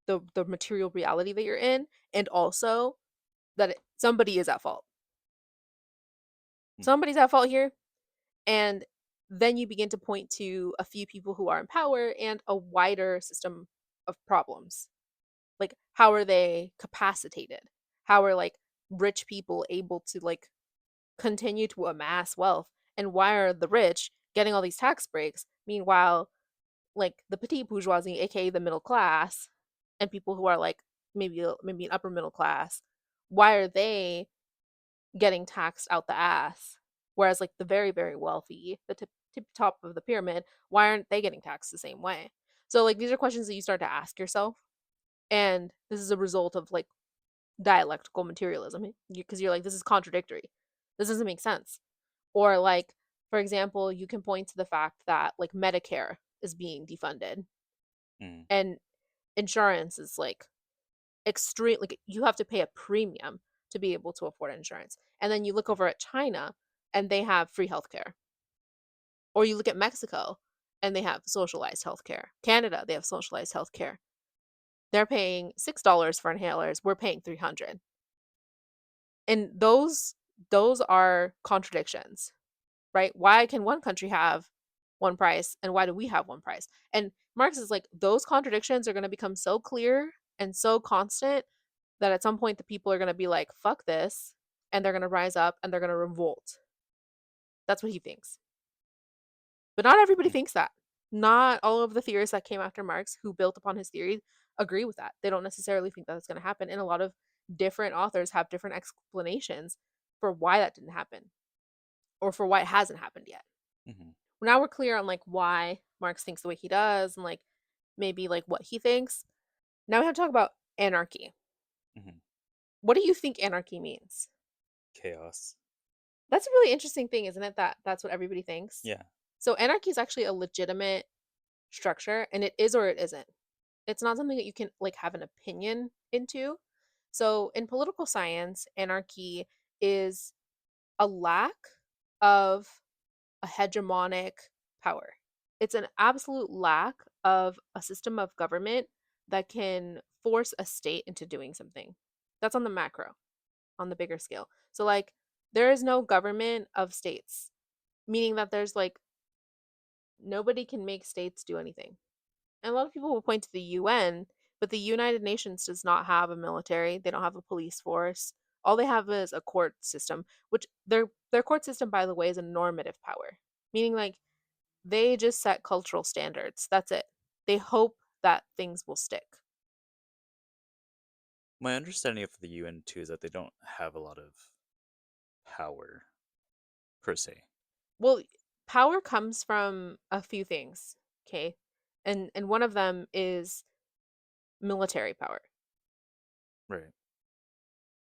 Speaker 1: the material reality that you're in, and also that somebody is at fault.
Speaker 2: Hmm.
Speaker 1: Somebody's at fault here. And then you begin to point to a few people who are in power and a wider system of problems. Like, how are they capacitated? How are like rich people able to like continue to amass wealth? And why are the rich getting all these tax breaks? Meanwhile, like the petite bourgeoisie, aka the middle class, and people who are like maybe an upper middle class, why are they getting taxed out the ass? Whereas like the very wealthy, the tip top of the pyramid, why aren't they getting taxed the same way? So like these are questions that you start to ask yourself, and this is a result of like dialectical materialism, because you're like, this is contradictory, this doesn't make sense. Or like For example, you can point to the fact that like Medicare is being defunded
Speaker 2: Mm.
Speaker 1: and insurance is like extreme, like you have to pay a premium to be able to afford insurance. And then you look
Speaker 2: Yeah.
Speaker 1: over at China and they have free healthcare. Or you look at Mexico and they have socialized healthcare. Canada, they have socialized healthcare. They're paying $6 for inhalers, we're paying 300. And those are contradictions, right? Why can one country have one price and why do we have one price? And Marx is like those contradictions are going to become so clear and so constant that at some point the people are going to be like fuck this and they're going to rise up and they're going to revolt. That's what he thinks. But not everybody
Speaker 2: Mm.
Speaker 1: thinks that. Not all of the theorists that came after Marx who built upon his theory agree with that. They don't necessarily think that's going to happen. And a lot of different authors have different explanations for why that didn't happen or for why it hasn't happened yet.
Speaker 2: Mm-hmm.
Speaker 1: Now we're clear on like why Marx thinks the way he does and like maybe like what he thinks. Now we have to talk about anarchy.
Speaker 2: Mm-hmm.
Speaker 1: What do you think anarchy means?
Speaker 2: Chaos.
Speaker 1: That's a really interesting thing, isn't it? That that's what everybody thinks.
Speaker 2: Yeah.
Speaker 1: So anarchy is actually a legitimate structure and it is or it isn't. It's not something that you can like have an opinion into. So in political science, anarchy is a lack of a hegemonic power. It's an absolute lack of a system of government that can force a state into doing something. That's on the macro, on the bigger scale. So like there is no government of states, meaning that there's like nobody can make states do anything. And a lot of people will point to the UN, but the United Nations does not have a military. They don't have a police force. All they have is a court system, which their court system, by the way, is a normative power, meaning like they just set cultural standards. That's it. They hope that things will stick.
Speaker 2: My understanding of the UN too is that they don't have a lot of power per se.
Speaker 1: Well, power comes from a few things, okay? And one of them is military power.
Speaker 2: Right.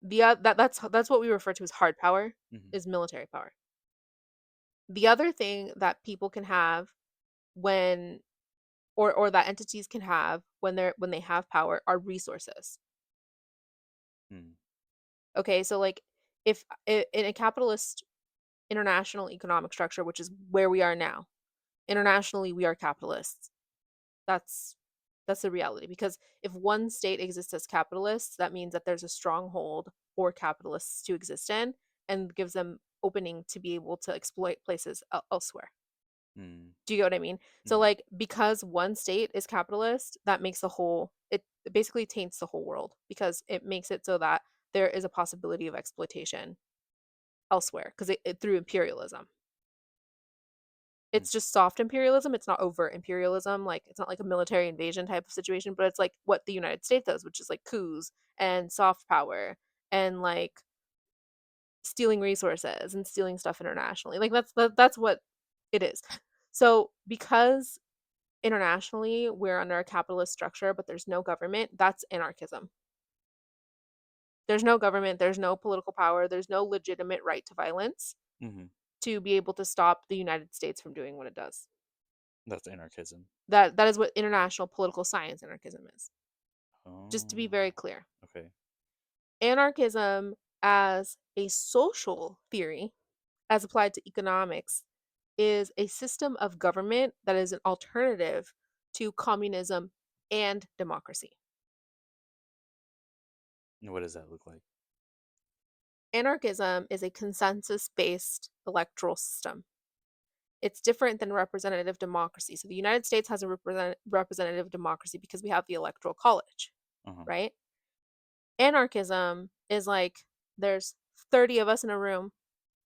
Speaker 1: That's what we refer to as hard power
Speaker 2: Mm-hmm.
Speaker 1: is military power. The other thing that people can have when or that entities can have when they have power are resources.
Speaker 2: Mm.
Speaker 1: Okay, so like if in a capitalist international economic structure, which is where we are now, internationally we are capitalists. That's that's the reality because if one state exists as capitalists, that means that there's a stronghold for capitalists to exist in and gives them opening to be able to exploit places elsewhere.
Speaker 2: Mm.
Speaker 1: Do you get what I mean? So
Speaker 2: Mm-hmm.
Speaker 1: like because one state is capitalist, that makes the whole it basically taints the whole world because it makes it so that there is a possibility of exploitation elsewhere because through imperialism.
Speaker 2: Mm.
Speaker 1: It's just soft imperialism. It's not overt imperialism. Like it's not like a military invasion type of situation, but it's like what the United States does, which is like coups and soft power and like stealing resources and stealing stuff internationally. Like that's what it is. So because internationally we're under a capitalist structure, but there's no government, that's anarchism. There's no government, there's no political power, there's no legitimate right to violence
Speaker 2: Mm-hmm.
Speaker 1: to be able to stop the United States from doing what it does.
Speaker 2: That's anarchism.
Speaker 1: That is what international political science anarchism is. Just to be
Speaker 2: Oh.
Speaker 1: very clear.
Speaker 2: Okay.
Speaker 1: Anarchism as a social theory as applied to economics is a system of government that is an alternative to communism and democracy.
Speaker 2: What does that look like?
Speaker 1: Anarchism is a consensus based electoral system. It's different than representative democracy. So the United States has a representative democracy because we have the electoral college,
Speaker 2: Uh-huh.
Speaker 1: right? Anarchism is like there's 30 of us in a room,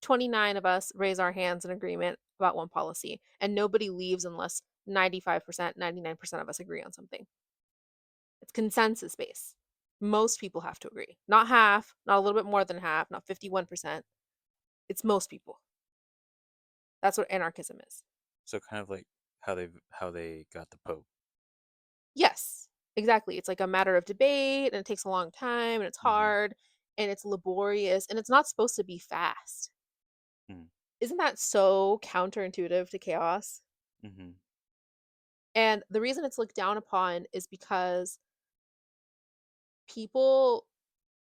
Speaker 1: 29 of us raise our hands in agreement about one policy, and nobody leaves unless 95%, 99% of us agree on something. It's consensus based. Most people have to agree. Not half, not a little bit more than half, not 51%. It's most people. That's what anarchism is.
Speaker 2: So kind of like how they got the Pope.
Speaker 1: Yes, exactly. It's like a matter of debate and it takes a long time and it's
Speaker 2: Mm-hmm.
Speaker 1: hard and it's laborious and it's not supposed to be fast.
Speaker 2: Mm.
Speaker 1: Isn't that so counterintuitive to chaos?
Speaker 2: Hmm.
Speaker 1: And the reason it's looked down upon is because people,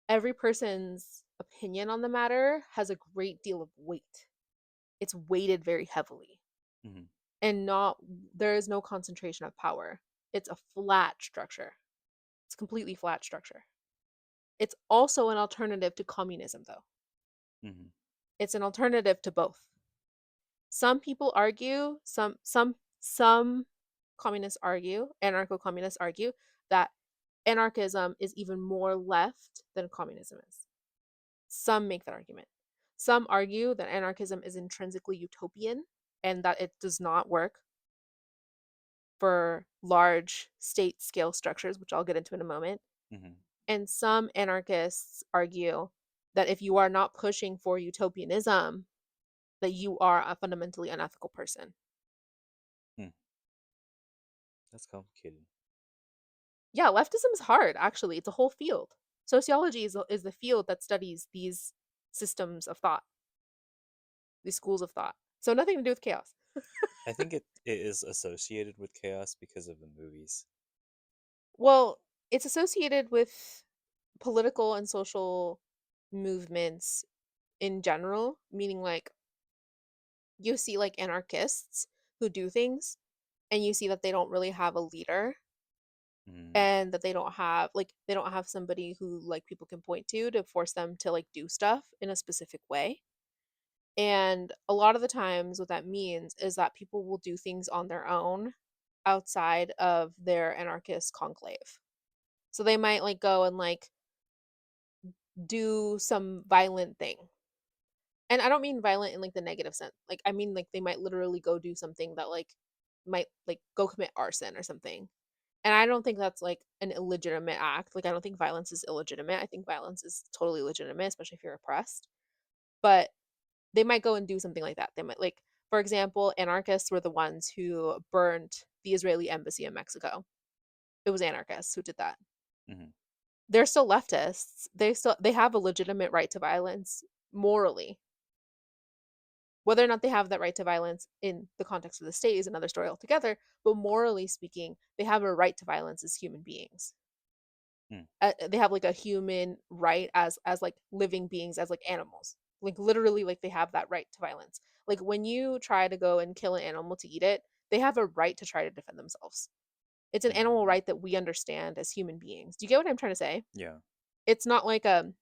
Speaker 1: every person's opinion on the matter has a great deal of weight. It's weighted very heavily
Speaker 2: Hmm.
Speaker 1: and not, there is no concentration of power. It's a flat structure. It's a completely flat structure. It's also an alternative to communism, though.
Speaker 2: Hmm.
Speaker 1: It's an alternative to both. Some people argue, some communists argue, anarcho-communists argue that anarchism is even more left than communism is. Some make that argument. Some argue that anarchism is intrinsically utopian and that it does not work for large state scale structures, which I'll get into in a moment.
Speaker 2: Hmm.
Speaker 1: And some anarchists argue that if you are not pushing for utopianism, that you are a fundamentally unethical person.
Speaker 2: Hmm. That's complicated.
Speaker 1: Yeah, leftism is hard, actually. It's a whole field. Sociology is the field that studies these systems of thought, these schools of thought. So nothing to do with chaos.
Speaker 2: I think it is associated with chaos because of the movies.
Speaker 1: Well, it's associated with political and social movements in general, meaning like you see like anarchists who do things and you see that they don't really have a leader
Speaker 2: Mm.
Speaker 1: and that they don't have somebody who like people can point to force them to like do stuff in a specific way. And a lot of the times what that means is that people will do things on their own outside of their anarchist conclave. So they might like go and like do some violent thing. And I don't mean violent in like the negative sense. Like I mean like they might literally go do something that like might like go commit arson or something. And I don't think that's like an illegitimate act. Like I don't think violence is illegitimate. I think violence is totally legitimate, especially if you're oppressed. But they might go and do something like that. They might like, for example, anarchists were the ones who burned the Israeli embassy in Mexico. It was anarchists who did that.
Speaker 2: Hmm.
Speaker 1: They're still leftists. They have a legitimate right to violence morally. Whether or not they have that right to violence in the context of the state is another story altogether, but morally speaking, they have a right to violence as human beings.
Speaker 2: Mm.
Speaker 1: They have like a human right as like living beings, as like animals, like literally like they have that right to violence. Like when you try to go and kill an animal to eat it, they have a right to try to defend themselves. It's an animal
Speaker 2: Mm.
Speaker 1: right that we understand as human beings. Do you get what I'm trying to say?
Speaker 2: Yeah.
Speaker 1: It's not like a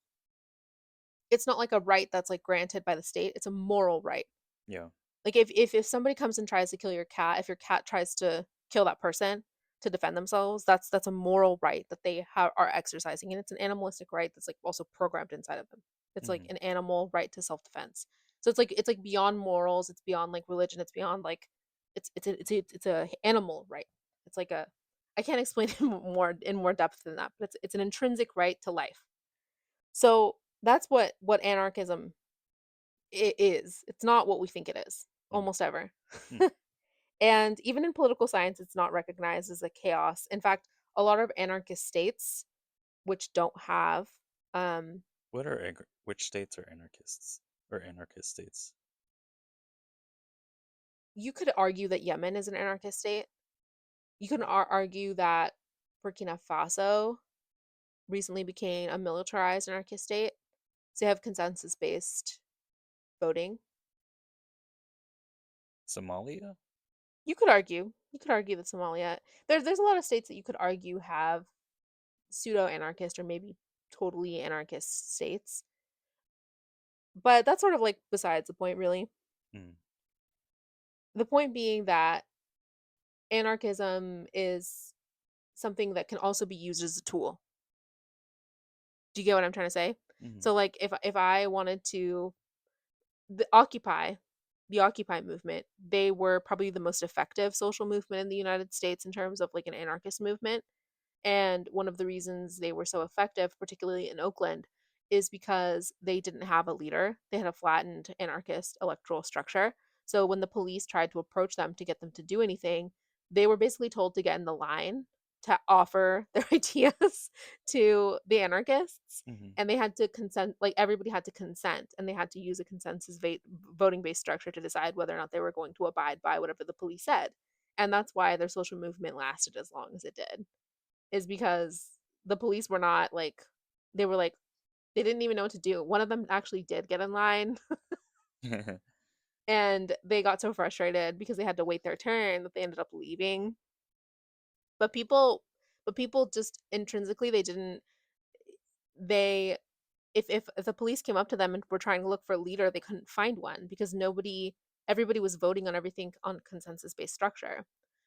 Speaker 1: it's not like a right that's like granted by the state. It's a moral right.
Speaker 2: Yeah.
Speaker 1: Like if somebody comes and tries to kill your cat, if your cat tries to kill that person to defend themselves, that's a moral right that they are exercising, and it's an animalistic right that's like also programmed inside of them. It's like
Speaker 2: Hmm.
Speaker 1: an animal right to self defense. So it's like beyond morals. It's beyond like religion. It's beyond like it's a animal right. It's like a I can't explain it more in more depth than that, but it's an intrinsic right to life. So that's what anarchism it is. It's not what we think it is,
Speaker 2: Mm.
Speaker 1: almost ever.
Speaker 2: Mm.
Speaker 1: And even in political science, it's not recognized as a chaos. In fact, a lot of anarchist states, which don't have, um,
Speaker 2: Which states are anarchists or anarchist states?
Speaker 1: you could argue that Yemen is an anarchist state. You can argue that Burkina Faso recently became a militarized anarchist state. So they have consensus based voting.
Speaker 2: Somalia?
Speaker 1: You could argue that Somalia, there's a lot of states that you could argue have pseudo anarchist or maybe totally anarchist states. But that's sort of like besides the point, really.
Speaker 2: Mm.
Speaker 1: The point being that anarchism is something that can also be used as a tool. Do you get what I'm trying to say?
Speaker 2: Hmm.
Speaker 1: So like if I wanted to the Occupy movement, they were probably the most effective social movement in the United States in terms of like an anarchist movement. And one of the reasons they were so effective, particularly in Oakland, is because they didn't have a leader. They had a flattened anarchist electoral structure. So when the police tried to approach them to get them to do anything, they were basically told to get in the line to offer their ideas to the anarchists,
Speaker 2: Hmm.
Speaker 1: and they had to consent, like everybody had to consent, and they had to use a consensus voting based structure to decide whether or not they were going to abide by whatever the police said. And that's why their social movement lasted as long as it did, is because the police were not like, they were like, they didn't even know what to do. One of them actually did get in line and they got so frustrated because they had to wait their turn that they ended up leaving. But people just intrinsically, they didn't, they, if the police came up to them and were trying to look for a leader, they couldn't find one because everybody was voting on everything on consensus based structure.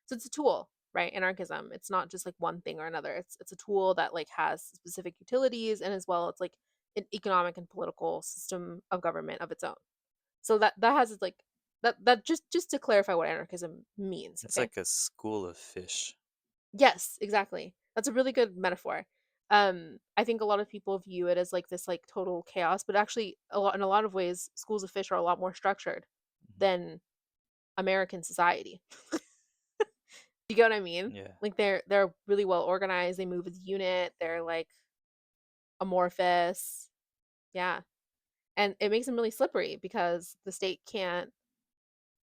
Speaker 1: So it's a tool, right? Anarchism. It's not just like one thing or another. It's a tool that like has specific utilities, and as well it's like an economic and political system of government of its own. So that has like that just to clarify what anarchism means,
Speaker 2: It's
Speaker 1: okay?
Speaker 2: like a school of fish.
Speaker 1: Yes, exactly. That's a really good metaphor. I think a lot of people view it as like this like total chaos, but actually in a lot of ways, schools of fish are a lot more structured
Speaker 2: Hmm.
Speaker 1: than American society. You get what I mean?
Speaker 2: Yeah.
Speaker 1: Like they're really well organized, they move as a unit, they're like amorphous. Yeah. And it makes them really slippery because the state can't,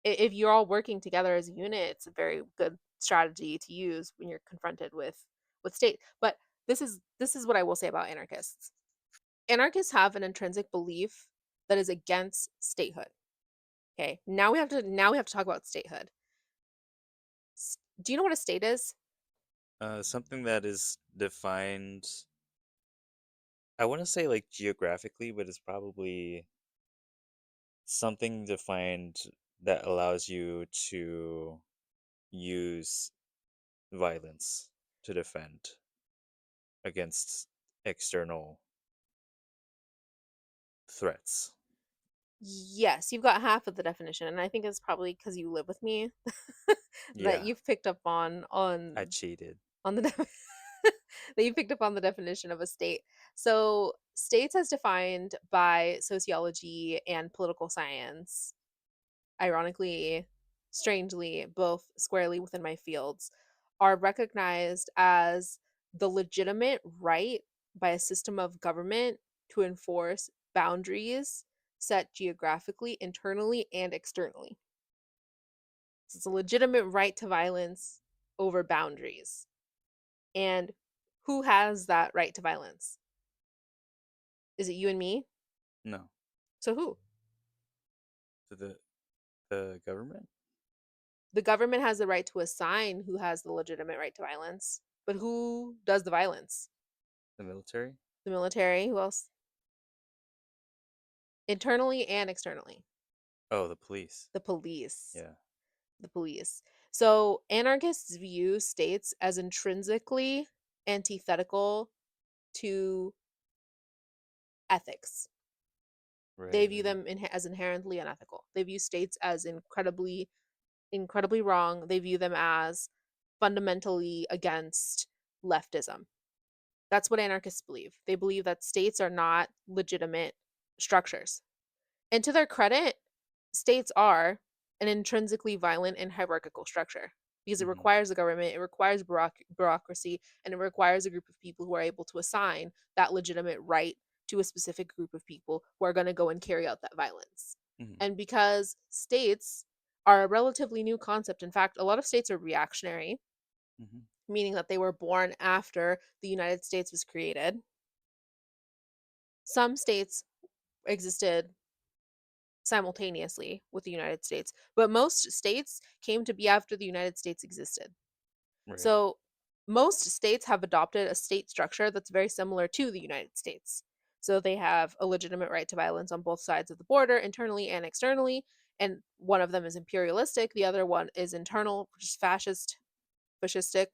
Speaker 1: if you're all working together as a unit, it's a very good strategy to use when you're confronted with state. But this is what I will say about anarchists. Anarchists have an intrinsic belief that is against statehood. Okay, now we have to talk about statehood. Do you know what a state is?
Speaker 2: Something that is defined, I want to say like geographically, but it's probably something defined that allows you to use violence to defend against external threats.
Speaker 1: Yes, you've got half of the definition, and I think it's probably because you live with me that
Speaker 2: Yeah,
Speaker 1: you've picked up
Speaker 2: I cheated.
Speaker 1: on the that you picked up on the definition of a state. So, states, as defined by sociology and political science, ironically, strangely, both squarely within my fields, are recognized as the legitimate right by a system of government to enforce boundaries set geographically, internally, and externally. So it's a legitimate right to violence over boundaries. And who has that right to violence? Is it you and me?
Speaker 2: No,
Speaker 1: So who?
Speaker 2: to the government,
Speaker 1: The government has the right to assign who has the legitimate right to violence, but who does the violence?
Speaker 2: the military.
Speaker 1: The military. Who else? Internally and externally.
Speaker 2: Oh, the police.
Speaker 1: The police.
Speaker 2: Yeah.
Speaker 1: The police. So anarchists view states as intrinsically antithetical to ethics. They
Speaker 2: Right.
Speaker 1: view
Speaker 2: Right.
Speaker 1: them as inherently unethical. They view states as incredibly wrong. They view them as fundamentally against leftism. That's what anarchists believe. They believe that states are not legitimate structures. And to their credit, states are an intrinsically violent and hierarchical structure because it
Speaker 2: Hmm.
Speaker 1: requires a government, it requires bureaucracy, and it requires a group of people who are able to assign that legitimate right to a specific group of people who are going to go and carry out that violence.
Speaker 2: Hmm.
Speaker 1: And because states are a relatively new concept, in fact, a lot of states are reactionary,
Speaker 2: Hmm.
Speaker 1: meaning that they were born after the United States was created. Some states existed simultaneously with the United States, but most states came to be after the United States existed.
Speaker 2: Right.
Speaker 1: So most states have adopted a state structure that's very similar to the United States. So they have a legitimate right to violence on both sides of the border, internally and externally. And one of them is imperialistic, the other one is internal, which is fascistic,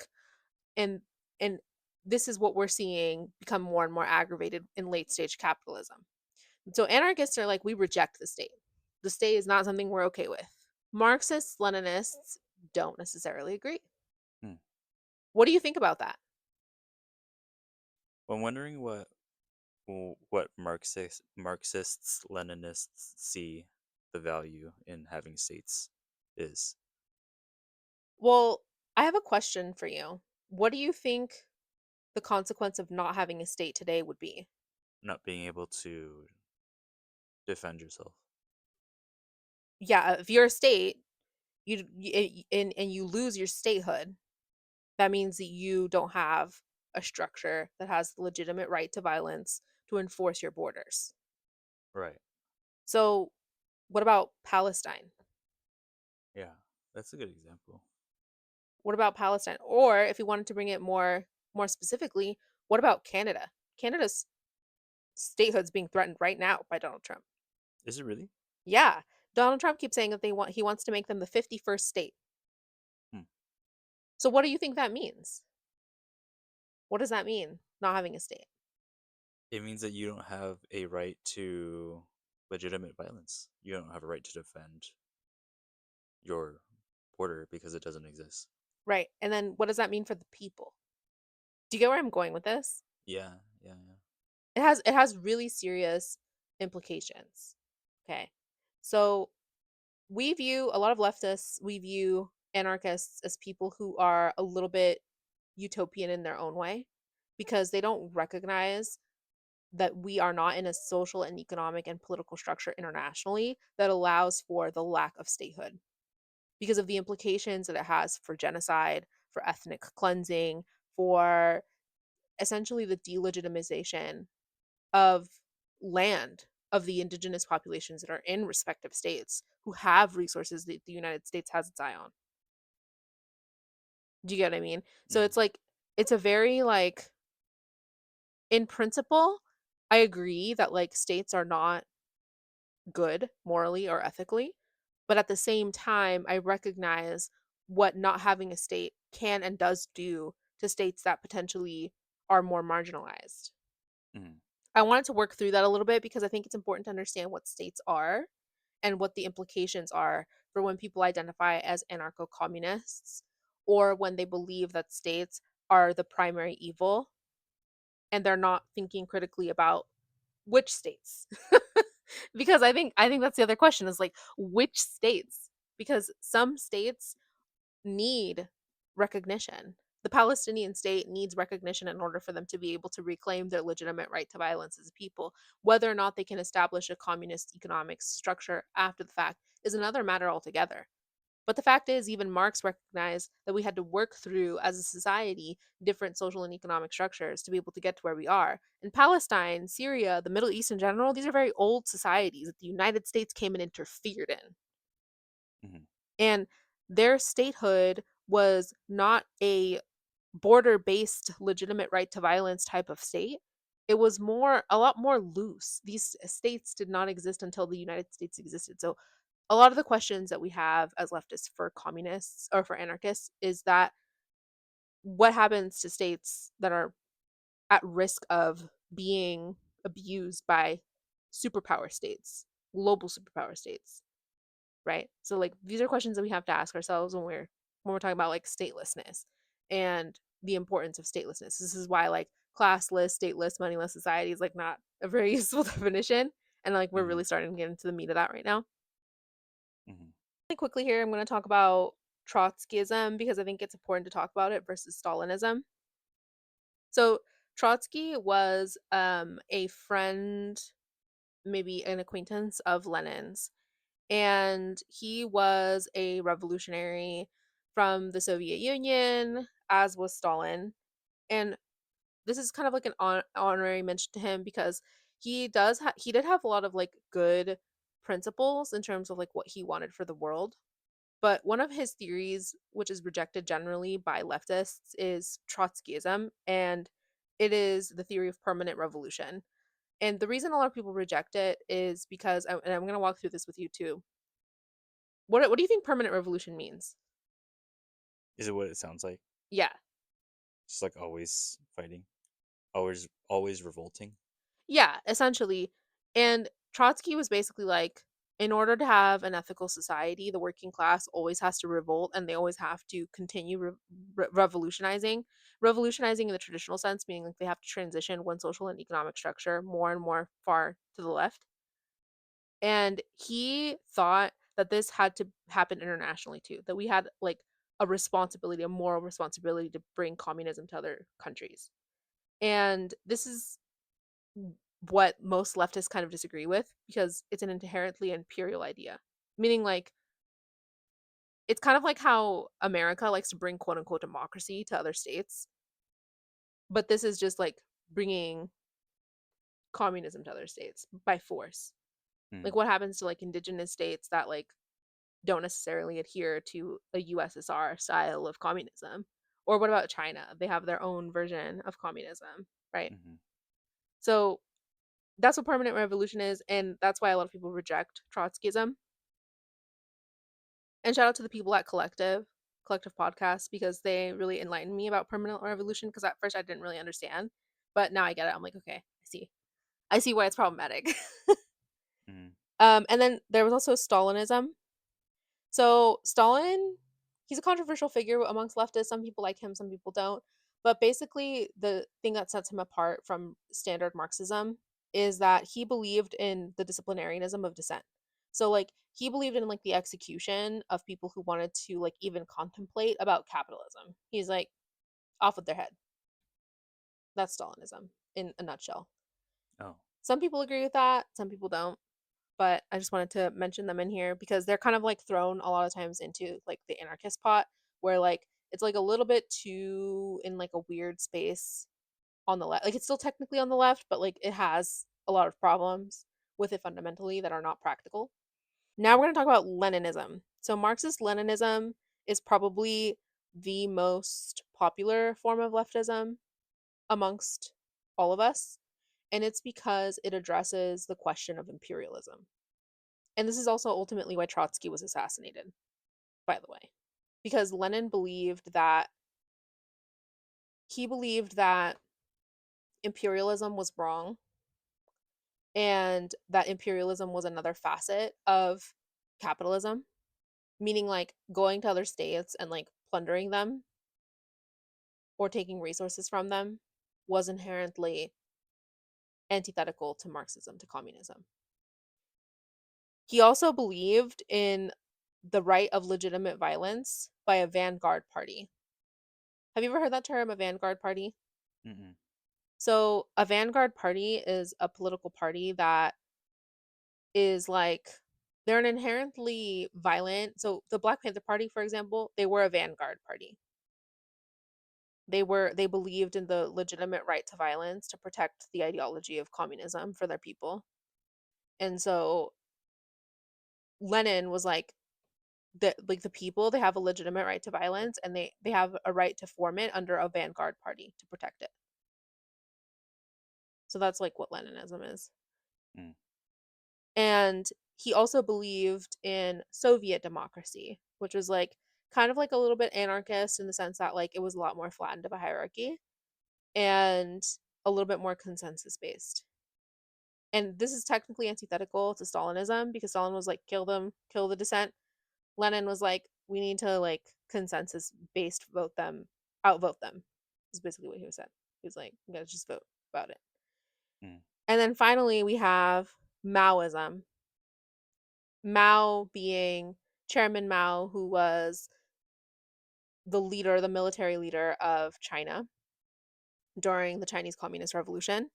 Speaker 1: and and this is what we're seeing become more and more aggravated in late stage capitalism. So anarchists are like, we reject the state. The state is not something we're okay with. Marxists, Leninists don't necessarily agree.
Speaker 2: Hmm.
Speaker 1: What do you think about that?
Speaker 2: Well, I'm wondering what Marxists, Leninists see the value in having states is.
Speaker 1: Well, I have a question for you. What do you think the consequence of not having a state today would be?
Speaker 2: Not being able to defend yourself.
Speaker 1: Yeah, if you're a state, and you lose your statehood, that means that you don't have a structure that has the legitimate right to violence to enforce your borders.
Speaker 2: Right.
Speaker 1: So, what about Palestine?
Speaker 2: Yeah. That's a good example.
Speaker 1: What about Palestine? Or if you wanted to bring it more specifically, what about Canada? Canada's statehood's being threatened right now by Donald Trump.
Speaker 2: Is it really?
Speaker 1: Yeah. Donald Trump keeps saying that he wants to make them the 51st state.
Speaker 2: Hmm.
Speaker 1: So what do you think that means? What does that mean? Not having a state.
Speaker 2: It means that you don't have a right to legitimate violence. You don't have a right to defend your border because it doesn't exist.
Speaker 1: Right. And then what does that mean for the people? Do you get where I'm going with this?
Speaker 2: Yeah, yeah, yeah.
Speaker 1: It has really serious implications. Okay. So a lot of leftists, we view anarchists as people who are a little bit utopian in their own way because they don't recognize that we are not in a social and economic and political structure internationally that allows for the lack of statehood because of the implications that it has for genocide, for ethnic cleansing, for essentially the delegitimization of land of the indigenous populations that are in respective states who have resources that the United States has its eye on. Do you get what I mean? So
Speaker 2: Mm,
Speaker 1: it's like it's a very like in principle, I agree that like states are not good morally or ethically, but at the same time, I recognize what not having a state can and does do to states that potentially are more marginalized.
Speaker 2: mm,
Speaker 1: I wanted to work through that a little bit because I think it's important to understand what states are and what the implications are for when people identify as anarcho communists or when they believe that states are the primary evil and they're not thinking critically about which states. Because I think that's the other question is like which states? Because some states need recognition. The Palestinian state needs recognition in order for them to be able to reclaim their legitimate right to violence as a people. Whether or not they can establish a communist economic structure after the fact is another matter altogether. But the fact is, even Marx recognized that we had to work through, as a society, different social and economic structures to be able to get to where we are. In Palestine, Syria, the Middle East in general, these are very old societies that the United States came and interfered in.
Speaker 2: mm,
Speaker 1: And their statehood was not a border based legitimate right to violence type of state. It was a lot more loose. These states did not exist until the United States existed. So a lot of the questions that we have as leftists for communists or for anarchists is that what happens to states that are at risk of being abused by superpower states, global superpower states, right? So like these are questions that we have to ask ourselves when we're talking about like statelessness and the importance of statelessness. This is why like classless, stateless, moneyless society is like not a very useful definition. And like we're really
Speaker 2: mm,
Speaker 1: starting to get into the meat of that right now.
Speaker 2: mm,
Speaker 1: Really quickly here, I'm going to talk about Trotskyism because I think it's important to talk about it versus Stalinism. So Trotsky was a friend, maybe an acquaintance of Lenin's, and he was a revolutionary from the Soviet Union, as was Stalin. And this is kind of like an honorary mention to him because he did have a lot of like good principles in terms of like what he wanted for the world. But one of his theories, which is rejected generally by leftists, is Trotskyism, and it is the theory of permanent revolution. And the reason a lot of people reject it is because, and I'm going to walk through this with you too. What do you think permanent revolution means?
Speaker 2: Is it what it sounds like?
Speaker 1: Yeah,
Speaker 2: Just like always fighting, always revolting.
Speaker 1: yeah, essentially. And Trotsky was basically like, in order to have an ethical society, the working class always has to revolt and they always have to continue revolutionizing. Revolutionizing in the traditional sense, meaning like they have to transition one social and economic structure more and more far to the left. And he thought that this had to happen internationally too, that we had like a responsibility, a moral responsibility to bring communism to other countries. And this is what most leftists kind of disagree with because it's an inherently imperial idea. Meaning, like, it's kind of like how America likes to bring quote unquote democracy to other states, but this is just like bringing communism to other states by force. Like,
Speaker 2: Mm.
Speaker 1: what happens to like indigenous states that like don't necessarily adhere to a USSR style of communism? Or what about China? They have their own version of communism, right?
Speaker 2: Mm-hmm.
Speaker 1: So that's what permanent revolution is, and that's why a lot of people reject Trotskyism. And shout out to the people at Collective Podcast, because they really enlightened me about permanent revolution, because at first I didn't really understand, but now I get it. I'm like, okay, I see why it's problematic.
Speaker 2: Mm.
Speaker 1: And then there was also Stalinism. So Stalin, he's a controversial figure amongst leftists. Some people like him, some people don't. But basically, the thing that sets him apart from standard Marxism is that he believed in the disciplinarianism of dissent. So like he believed in like the execution of people who wanted to like even contemplate about capitalism. He's like off with their head. That's Stalinism in a nutshell.
Speaker 2: Oh.
Speaker 1: Some people agree with that, some people don't. But I just wanted to mention them in here because they're kind of like thrown a lot of times into like the anarchist pot, where like it's like a little bit too in like a weird space on the left. Like it's still technically on the left, but like it has a lot of problems with it fundamentally that are not practical. Now we're going to talk about Leninism. So Marxist Leninism is probably the most popular form of leftism amongst all of us, and it's because it addresses the question of imperialism. And this is also ultimately why Trotsky was assassinated, by the way, because Lenin believed that imperialism was wrong, and that imperialism was another facet of capitalism, meaning like going to other states and like plundering them or taking resources from them was inherently antithetical to Marxism, to communism. He also believed in the right of legitimate violence by a vanguard party. Have you ever heard that term, a vanguard party?
Speaker 2: Mm-mm.
Speaker 1: So, a vanguard party is a political party that is like they're an inherently violent. So, the Black Panther Party, for example, they were a vanguard party. They believed in the legitimate right to violence to protect the ideology of communism for their people. And so Lenin was like the people, they have a legitimate right to violence, and they have a right to form it under a vanguard party to protect it. So that's like what Leninism is.
Speaker 2: Mm.
Speaker 1: And he also believed in Soviet democracy, which was like kind of like a little bit anarchist in the sense that like it was a lot more flattened of a hierarchy and a little bit more consensus based. And this is technically antithetical to Stalinism because Stalin was like kill them, kill the dissent. Lenin was like we need to like consensus based vote them, outvote them. Is basically what he was said. He was like, you gotta just vote about it.
Speaker 2: Mm.
Speaker 1: And then finally we have Maoism. Mao being Chairman Mao, who was the leader, the military leader of China during the Chinese Communist Revolution.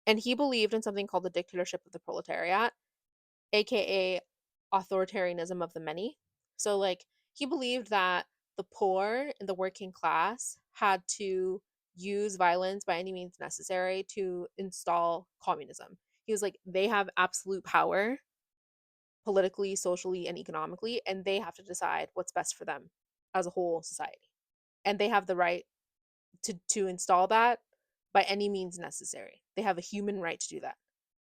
Speaker 1: And he believed in something called the dictatorship of the proletariat, aka authoritarianism of the many. So, like, he believed that the poor and the working class had to use violence by any means necessary to install communism. He was like, they have absolute power politically, socially, and economically, and they have to decide what's best for them as a whole society. And they have the right to install that by any means necessary. They have a human right to do that.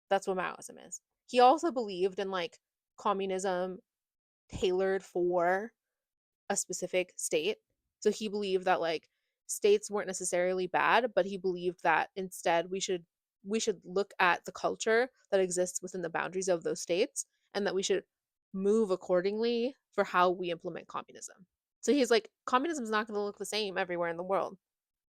Speaker 1: That's what Maoism is. He also believed in like communism tailored for a specific state. So he believed that like states weren't necessarily bad, but he believed that instead we should look at the culture that exists within the boundaries of those states, and that we should move accordingly for how we implement communism. So he's like communism is not going to look the same everywhere in the world.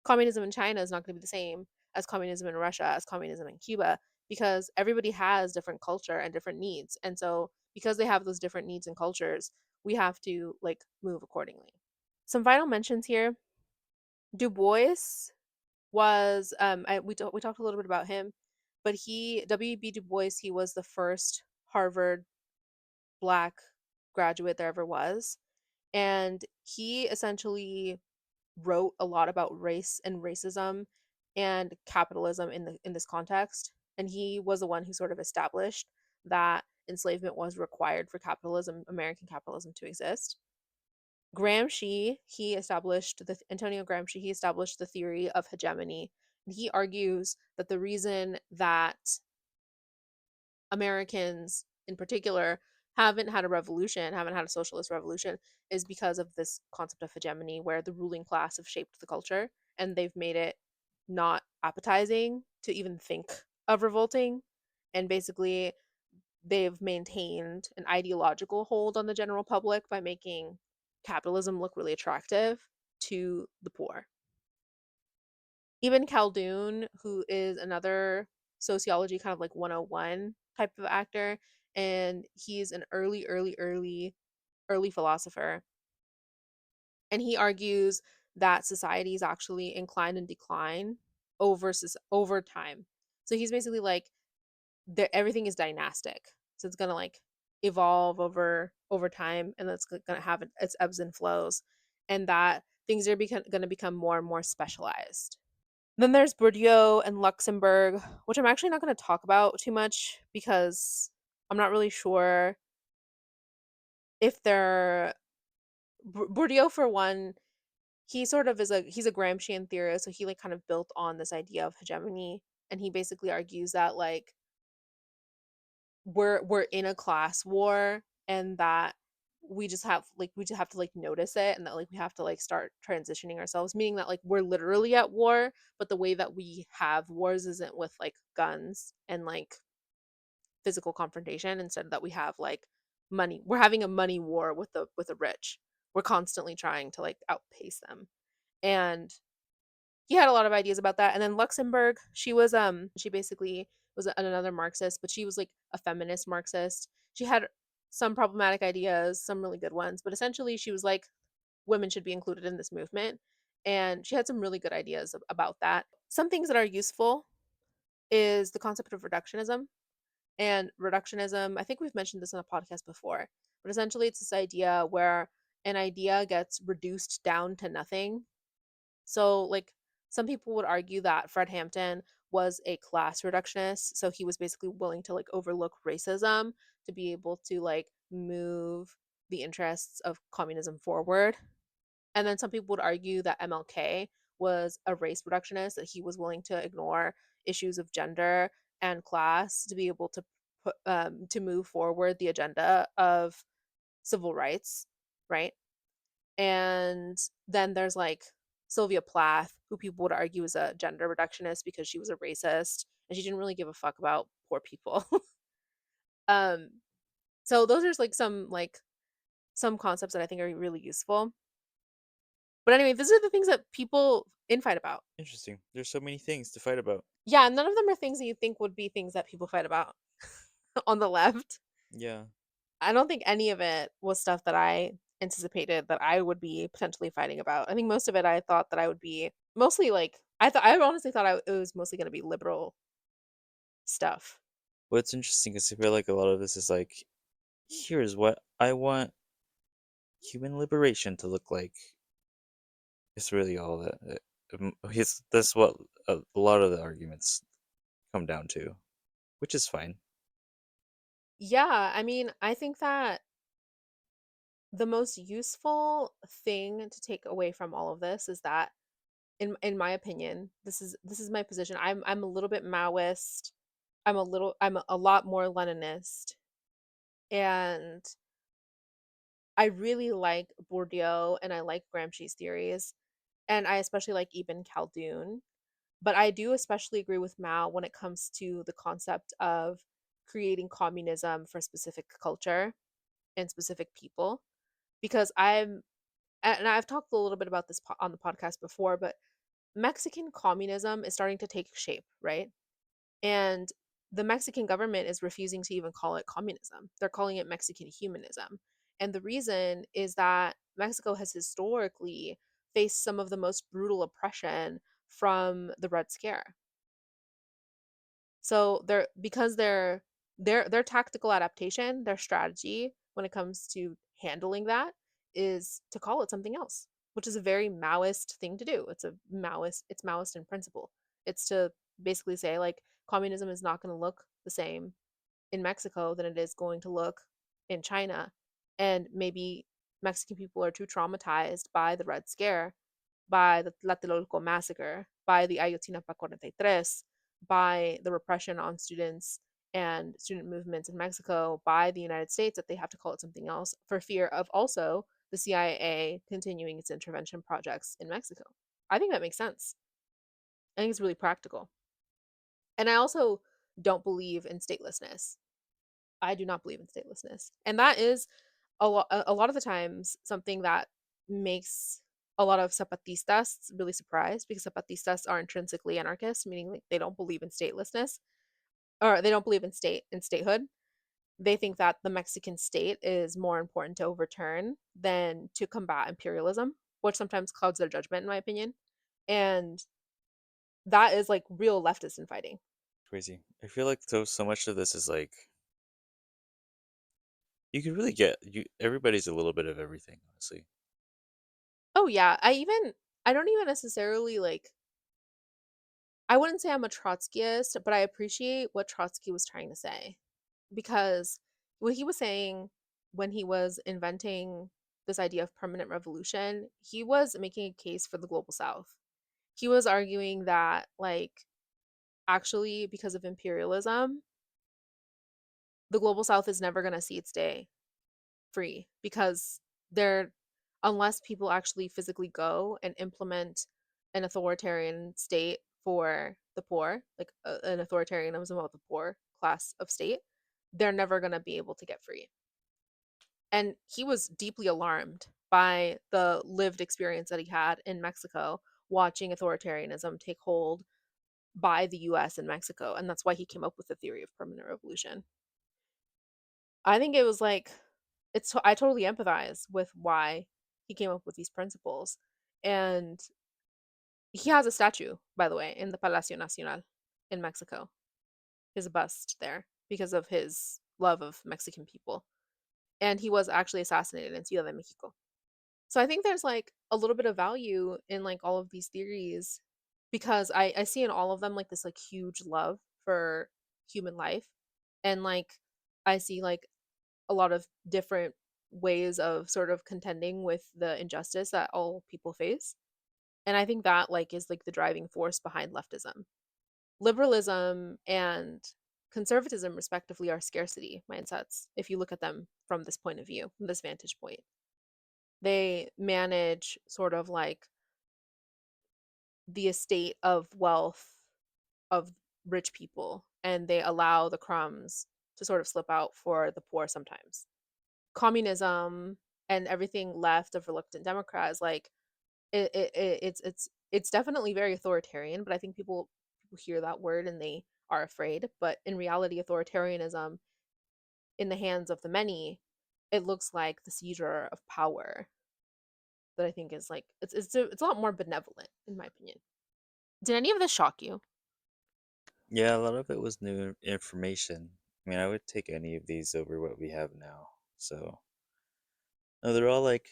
Speaker 1: Communism in China is not going to be the same as communism in Russia, as communism in Cuba, because everybody has different culture and different needs. And so because they have those different needs and cultures, we have to like move accordingly. Some final mentions here. Du Bois was we talked a little bit about him, but he W.B. Du Bois, he was the first Harvard black graduate there ever was, and he essentially wrote a lot about race and racism and capitalism in this context, and he was the one who sort of established that enslavement was required for capitalism, American capitalism, to exist. Antonio Gramsci, he established the theory of hegemony. And he argues that the reason that Americans in particular haven't had a revolution, haven't had a socialist revolution, is because of this concept of hegemony, where the ruling class have shaped the culture and they've made it not appetizing to even think of revolting. And basically, they've maintained an ideological hold on the general public by making capitalism look really attractive to the poor. Even Khaldun, who is another sociology kind of like 101 type of actor, and he's an early philosopher. And he argues that society is actually inclined in decline over time. So he's basically like everything is dynastic. So it's gonna like evolve over time, and that's gonna have its ebbs and flows, and that things are gonna become more and more specialized. Then there's Bourdieu and Luxembourg, which I'm actually not going to talk about too much because I'm not really sure if they're Bourdieu, for one. He sort of he's a Gramscian theorist, so he like kind of built on this idea of hegemony, and he basically argues that like we're in a class war, and that we just have to like notice it, and that like we have to like start transitioning ourselves, meaning that like we're literally at war, but the way that we have wars isn't with like guns and like physical confrontation. Instead, that we have like money, we're having a money war with the rich. We're constantly trying to like outpace them. And he had a lot of ideas about that. And then Luxembourg, she basically was another Marxist, but she was like a feminist Marxist. She had some problematic ideas, some really good ones, but essentially she was like women should be included in this movement, and she had some really good ideas about that. Some things that are useful is the concept of reductionism. And reductionism, I think we've mentioned this in a podcast before, but essentially it's this idea where an idea gets reduced down to nothing. So, like, some people would argue that Fred Hampton was a class reductionist. So, he was basically willing to, like, overlook racism to be able to, like, move the interests of communism forward. And then some people would argue that MLK was a race reductionist, that he was willing to ignore issues of gender and class to be able to to move forward the agenda of civil rights, right? And then there's like Sylvia Plath, who people would argue is a gender reductionist because she was a racist and she didn't really give a fuck about poor people. um, so those are like some concepts that I think are really useful. But anyway, these are the things that people infight about.
Speaker 2: Interesting. There's so many things to fight about.
Speaker 1: Yeah, none of them are things that you think would be things that people fight about on the left.
Speaker 2: Yeah.
Speaker 1: I don't think any of it was stuff that I anticipated that I would be potentially fighting about. I think most of it I thought that I would be mostly like I honestly thought it was mostly going to be liberal stuff.
Speaker 2: What's interesting is I feel like a lot of this is like, here's what I want human liberation to look like. It's really all that. That's what a lot of the arguments come down to, which is fine.
Speaker 1: Yeah, I mean, I think that the most useful thing to take away from all of this is that in my opinion, this is my position. I'm a little bit Maoist. I'm a lot more Leninist, and I really like Bourdieu and I like Gramsci's theories, and I especially like Ibn Khaldun. But I do especially agree with Mao when it comes to the concept of creating communism for specific culture and specific people, because I've talked a little bit about this on the podcast before, but Mexican communism is starting to take shape, right? And the Mexican government is refusing to even call it communism. They're calling it Mexican humanism. And the reason is that Mexico has historically faced some of the most brutal oppression from the Red Scare. So they're because their tactical adaptation, their strategy when it comes to handling that is to call it something else, which is a very Maoist thing to do. It's Maoist in principle. It's to basically say like communism is not going to look the same in Mexico than it is going to look in China. And maybe Mexican people are too traumatized by the Red Scare, by the Tlatelolco massacre, by the Ayotzinapa 43, by the repression on students and student movements in Mexico by the United States that they have to call it something else for fear of also the CIA continuing its intervention projects in Mexico. I think that makes sense. I think it's really practical. And I also don't believe in statelessness. I do not believe in statelessness. And that is a lot of the times something that makes a lot of zapatistas really surprised because zapatistas are intrinsically anarchists, meaning like they don't believe in statelessness or they don't believe in statehood. They think that the Mexican state is more important to overturn than to combat imperialism, which sometimes clouds their judgment, in my opinion. And that is like real leftist infighting.
Speaker 2: Crazy. I feel like so much of this is like you can really get you. Everybody's a little bit of everything, honestly.
Speaker 1: Oh yeah, I don't even necessarily like I wouldn't say I'm a Trotskyist, but I appreciate what Trotsky was trying to say because what he was saying when he was inventing this idea of permanent revolution, he was making a case for the global south. He was arguing that like actually because of imperialism, the global south is never going to see its day free because they're unless people actually physically go and implement an authoritarian state for the poor, like an authoritarianism of the poor class of state, they're never going to be able to get free. And he was deeply alarmed by the lived experience that he had in Mexico watching authoritarianism take hold by the US and Mexico. And that's why he came up with the theory of permanent revolution. I think it was like I totally empathize with why he came up with these principles. And he has a statue, by the way, in the Palacio Nacional in Mexico. His bust there because of his love of Mexican people. And he was actually assassinated in Ciudad de Mexico. So I think there's like a little bit of value in like all of these theories because I see in all of them like this like huge love for human life. And like I see like a lot of different ways of sort of contending with the injustice that all people face. And I think that like is like the driving force behind leftism. Liberalism and conservatism respectively are scarcity mindsets if you look at them from this point of view, from this vantage point. They manage sort of like the estate of wealth of rich people and they allow the crumbs to sort of slip out for the poor sometimes. Communism and everything left of reluctant Democrats, like it's definitely very authoritarian. But I think people hear that word and they are afraid. But in reality, authoritarianism in the hands of the many, it looks like the seizure of power that I think is like it's a lot more benevolent in my opinion. Did any of this shock you?
Speaker 2: Yeah, a lot of it was new information. I mean, I would take any of these over what we have now. So, no, they're all like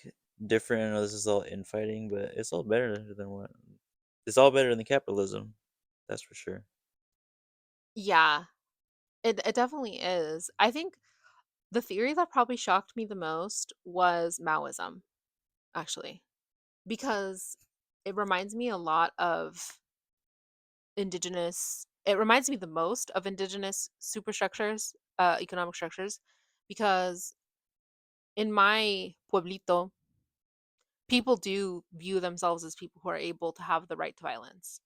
Speaker 2: different. I know this is all infighting, but it's all better than what. It's all better than capitalism. That's for sure.
Speaker 1: Yeah, it definitely is. I think the theory that probably shocked me the most was Maoism, actually, because it reminds me a lot of it reminds me the most of indigenous superstructures, economic structures, because in my pueblito, people do view themselves as people who are able to have the right to violence.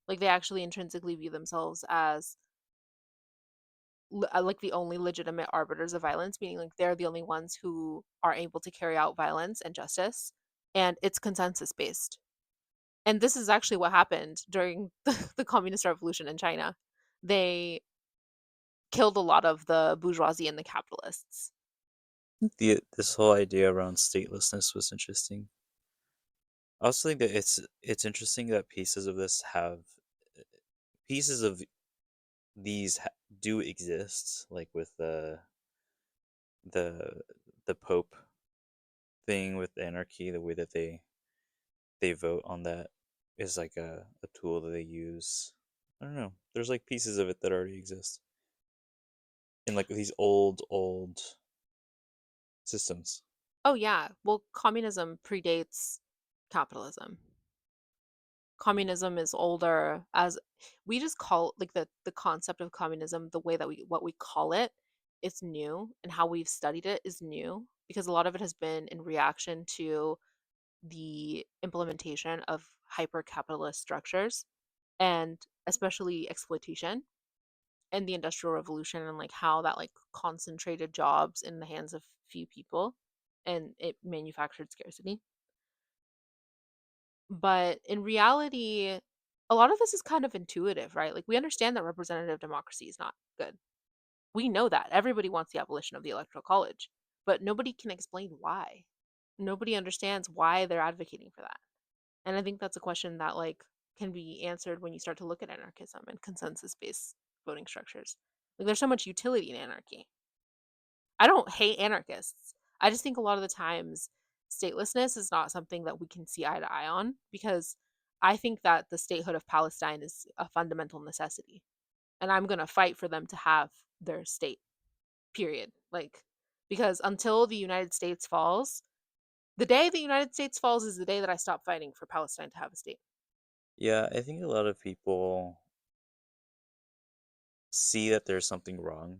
Speaker 1: Like they actually intrinsically view themselves as like the only legitimate arbiters of violence, meaning like they're the only ones who are able to carry out violence and justice, and it's consensus based. And this is actually what happened during the communist revolution in China. They killed a lot of the bourgeoisie and the capitalists.
Speaker 2: This whole idea around statelessness was interesting. I also think that it's interesting that pieces of these do exist, like with the the Pope thing with anarchy, the way that they vote on that is like a tool that they use. I don't know. There's like pieces of it that already exist in like these old systems.
Speaker 1: Oh yeah. Well, communism predates capitalism. Communism is older as we just call like the concept of communism, the way that we what we call it, it's new and how we've studied it is new because a lot of it has been in reaction to the implementation of hyper capitalist structures and especially exploitation and the industrial revolution and like how that like concentrated jobs in the hands of few people and it manufactured scarcity. But in reality, a lot of this is kind of intuitive, right? Like we understand that representative democracy is not good. We know that. Everybody wants the abolition of the electoral college, but nobody can explain why. Nobody understands why they're advocating for that. And I think that's a question that like can be answered when you start to look at anarchism and consensus-based voting structures. Like there's so much utility in anarchy. I don't hate anarchists. I just think a lot of the times statelessness is not something that we can see eye to eye on because I think that the statehood of Palestine is a fundamental necessity. And I'm going to fight for them to have their state, period. Like, because until the United States falls, the day the United States falls is the day that I stop fighting for Palestine to have a state.
Speaker 2: Yeah, I think a lot of people see that there's something wrong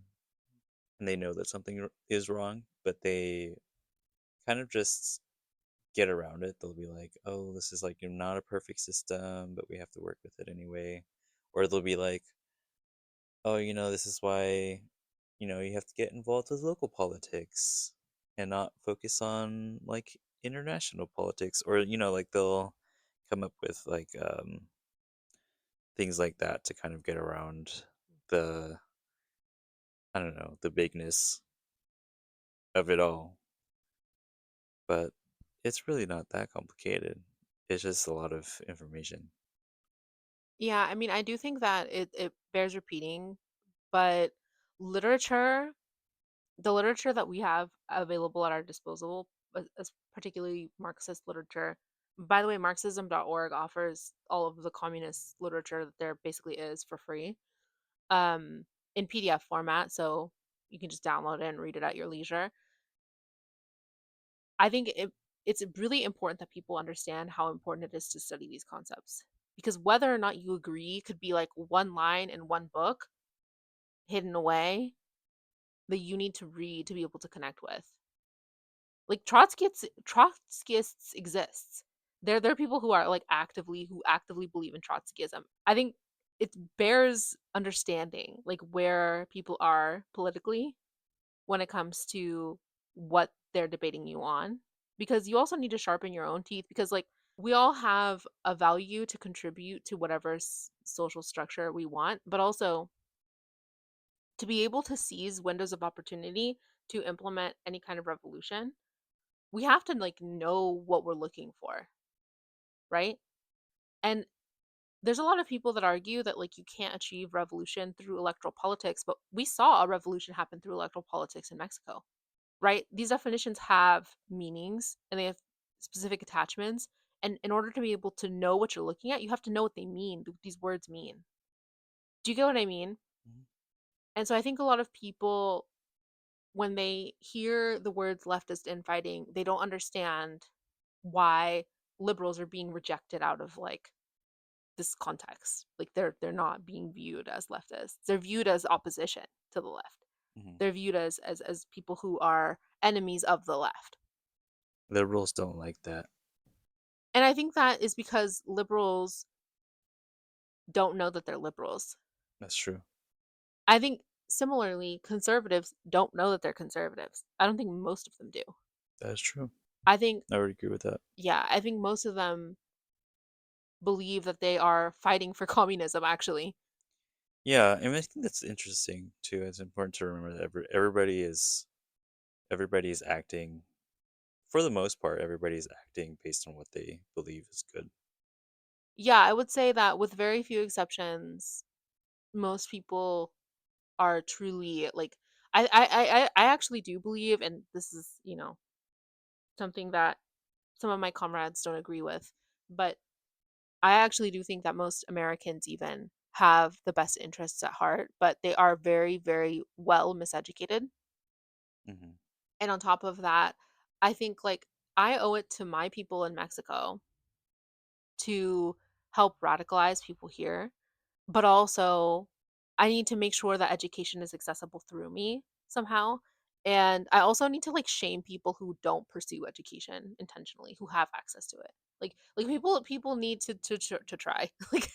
Speaker 2: and they know that is wrong, but they kind of just get around it. They'll be like, "Oh, this is like not a perfect system, but we have to work with it anyway." Or they'll be like, "Oh, this is why, you have to get involved with local politics and not focus on like international politics." Or, like they'll come up with like things like that to kind of get around the I don't know, the bigness of it all. But it's really not that complicated. It's just a lot of information.
Speaker 1: Yeah, I mean, I do think that it bears repeating, but literature, the literature that we have available at our disposal, as particularly Marxist literature. By the way, Marxism.org offers all of the communist literature that there basically is for free, um, in PDF format, so you can just download it and read it at your leisure. I think it's really important that people understand how important it is to study these concepts because whether or not you agree could be like one line in one book hidden away that you need to read to be able to connect with. Like Trotskyists exists. There are people who are like actively believe in Trotskyism. I think it bears understanding like where people are politically when it comes to what they're debating you on because you also need to sharpen your own teeth because like we all have a value to contribute to whatever social structure we want, but also to be able to seize windows of opportunity to implement any kind of revolution, we have to like know what we're looking for, right? And there's a lot of people that argue that like you can't achieve revolution through electoral politics, but we saw a revolution happen through electoral politics in Mexico, right? These definitions have meanings and they have specific attachments. And in order to be able to know what you're looking at, you have to know what they mean, what these words mean. Do you get what I mean?
Speaker 2: Mhm.
Speaker 1: And so I think a lot of people, when they hear the words leftist infighting, they don't understand why liberals are being rejected out of like this context. Like they're not being viewed as leftists. They're viewed as opposition to the left.
Speaker 2: Mhm.
Speaker 1: They're viewed as people who are enemies of the left.
Speaker 2: Liberals don't like that.
Speaker 1: And I think that is because liberals don't know that they're liberals.
Speaker 2: That's true.
Speaker 1: I think similarly, conservatives don't know that they're conservatives. I don't think most of them do.
Speaker 2: That is true.
Speaker 1: I think,
Speaker 2: I would agree with that.
Speaker 1: yeah, I think most of them believe that they are fighting for communism, actually.
Speaker 2: Yeah, I mean, I think that's interesting too. It's important to remember that everybody is everybody's acting, for the most part, everybody's acting based on what they believe is good.
Speaker 1: Yeah, I would say that with very few exceptions, most people are truly like I actually do believe, and this is, something that some of my comrades don't agree with, but I actually do think that most Americans even have the best interests at heart, but they are very, very well miseducated.
Speaker 2: Hmm.
Speaker 1: And on top of that, I think like I owe it to my people in Mexico to help radicalize people here, but also I need to make sure that education is accessible through me somehow. And I also need to like shame people who don't pursue education intentionally, who have access to it. Like people need to try. Like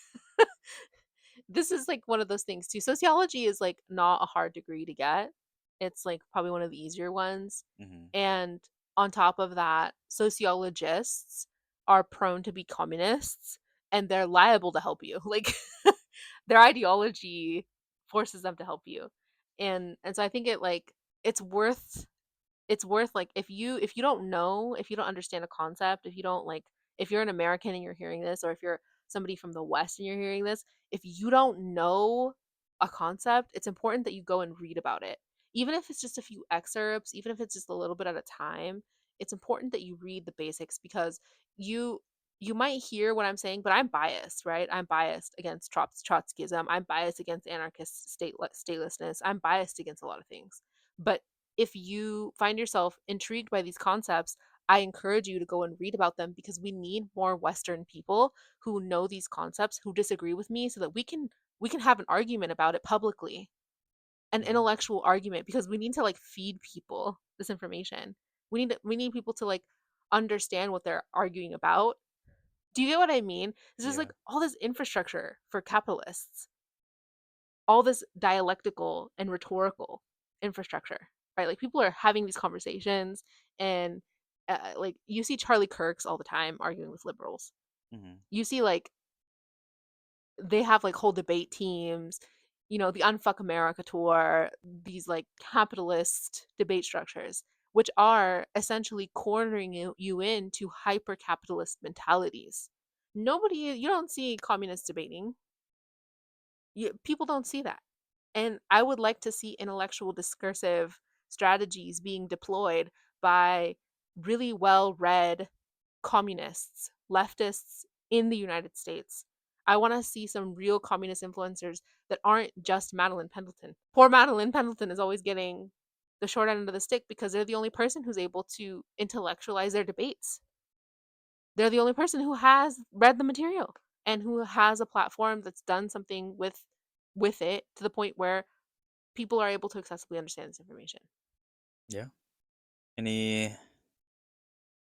Speaker 1: this is like one of those things too. Sociology is like not a hard degree to get. It's like probably one of the easier ones.
Speaker 2: Hmm.
Speaker 1: And on top of that, sociologists are prone to be communists and they're liable to help you. Like their ideology forces them to help you. And so I think it's worth like if you don't know, if you don't understand a concept, if you don't like if you're an American and you're hearing this, or if you're somebody from the West and you're hearing this, if you don't know a concept, it's important that you go and read about it. Even if it's just a few excerpts, even if it's just a little bit at a time, it's important that you read the basics because you you might hear what I'm saying, but I'm biased, right? I'm biased against Trotskyism. I'm biased against anarchist statelessness. I'm biased against a lot of things. But if you find yourself intrigued by these concepts, I encourage you to go and read about them because we need more Western people who know these concepts, who disagree with me, so that we can have an argument about it publicly, an
Speaker 2: Hmm.
Speaker 1: intellectual argument, because we need to like feed people this information. We need people to like understand what they're arguing about. Do you get what I mean? This is
Speaker 2: Yeah.
Speaker 1: like all this infrastructure for capitalists, all this dialectical and rhetorical infrastructure, right? Like people are having these conversations, and like you see Charlie Kirks all the time arguing with liberals.
Speaker 2: Hmm.
Speaker 1: You see like they have like whole debate teams, the Unfuck America tour, these like capitalist debate structures, which are essentially cornering you into hyper capitalist mentalities. You don't see communists debating. People don't see that. And I would like to see intellectual discursive strategies being deployed by really well read communists, leftists in the United States. I want to see some real communist influencers that aren't just Madeline Pendleton. Poor Madeline Pendleton is always getting the short end of the stick because they're the only person who's able to intellectualize their debates. They're the only person who has read the material and who has a platform that's done something with it to the point where people are able to accessibly understand this information.
Speaker 2: Yeah. Any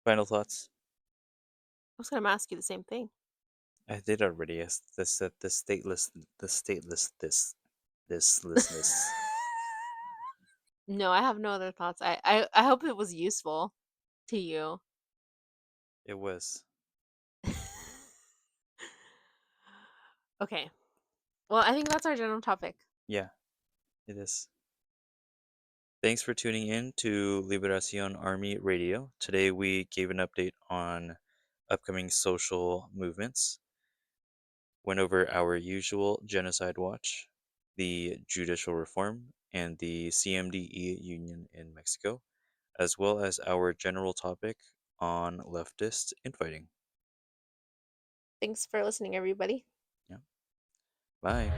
Speaker 2: final thoughts?
Speaker 1: I was going to ask you the same thing.
Speaker 2: I did already. Yes, this listness.
Speaker 1: No, I have no other thoughts. I hope it was useful to you.
Speaker 2: It was.
Speaker 1: Okay. Well, I think that's our general topic.
Speaker 2: Yeah, it is. Thanks for tuning in to Liberacion Army Radio. Today we gave an update on upcoming social movements, went over our usual Genocide Watch, the Judicial Reform, and the CMDE Union in Mexico, as well as our general topic on leftist infighting.
Speaker 1: Thanks for listening, everybody.
Speaker 2: Yeah. Bye.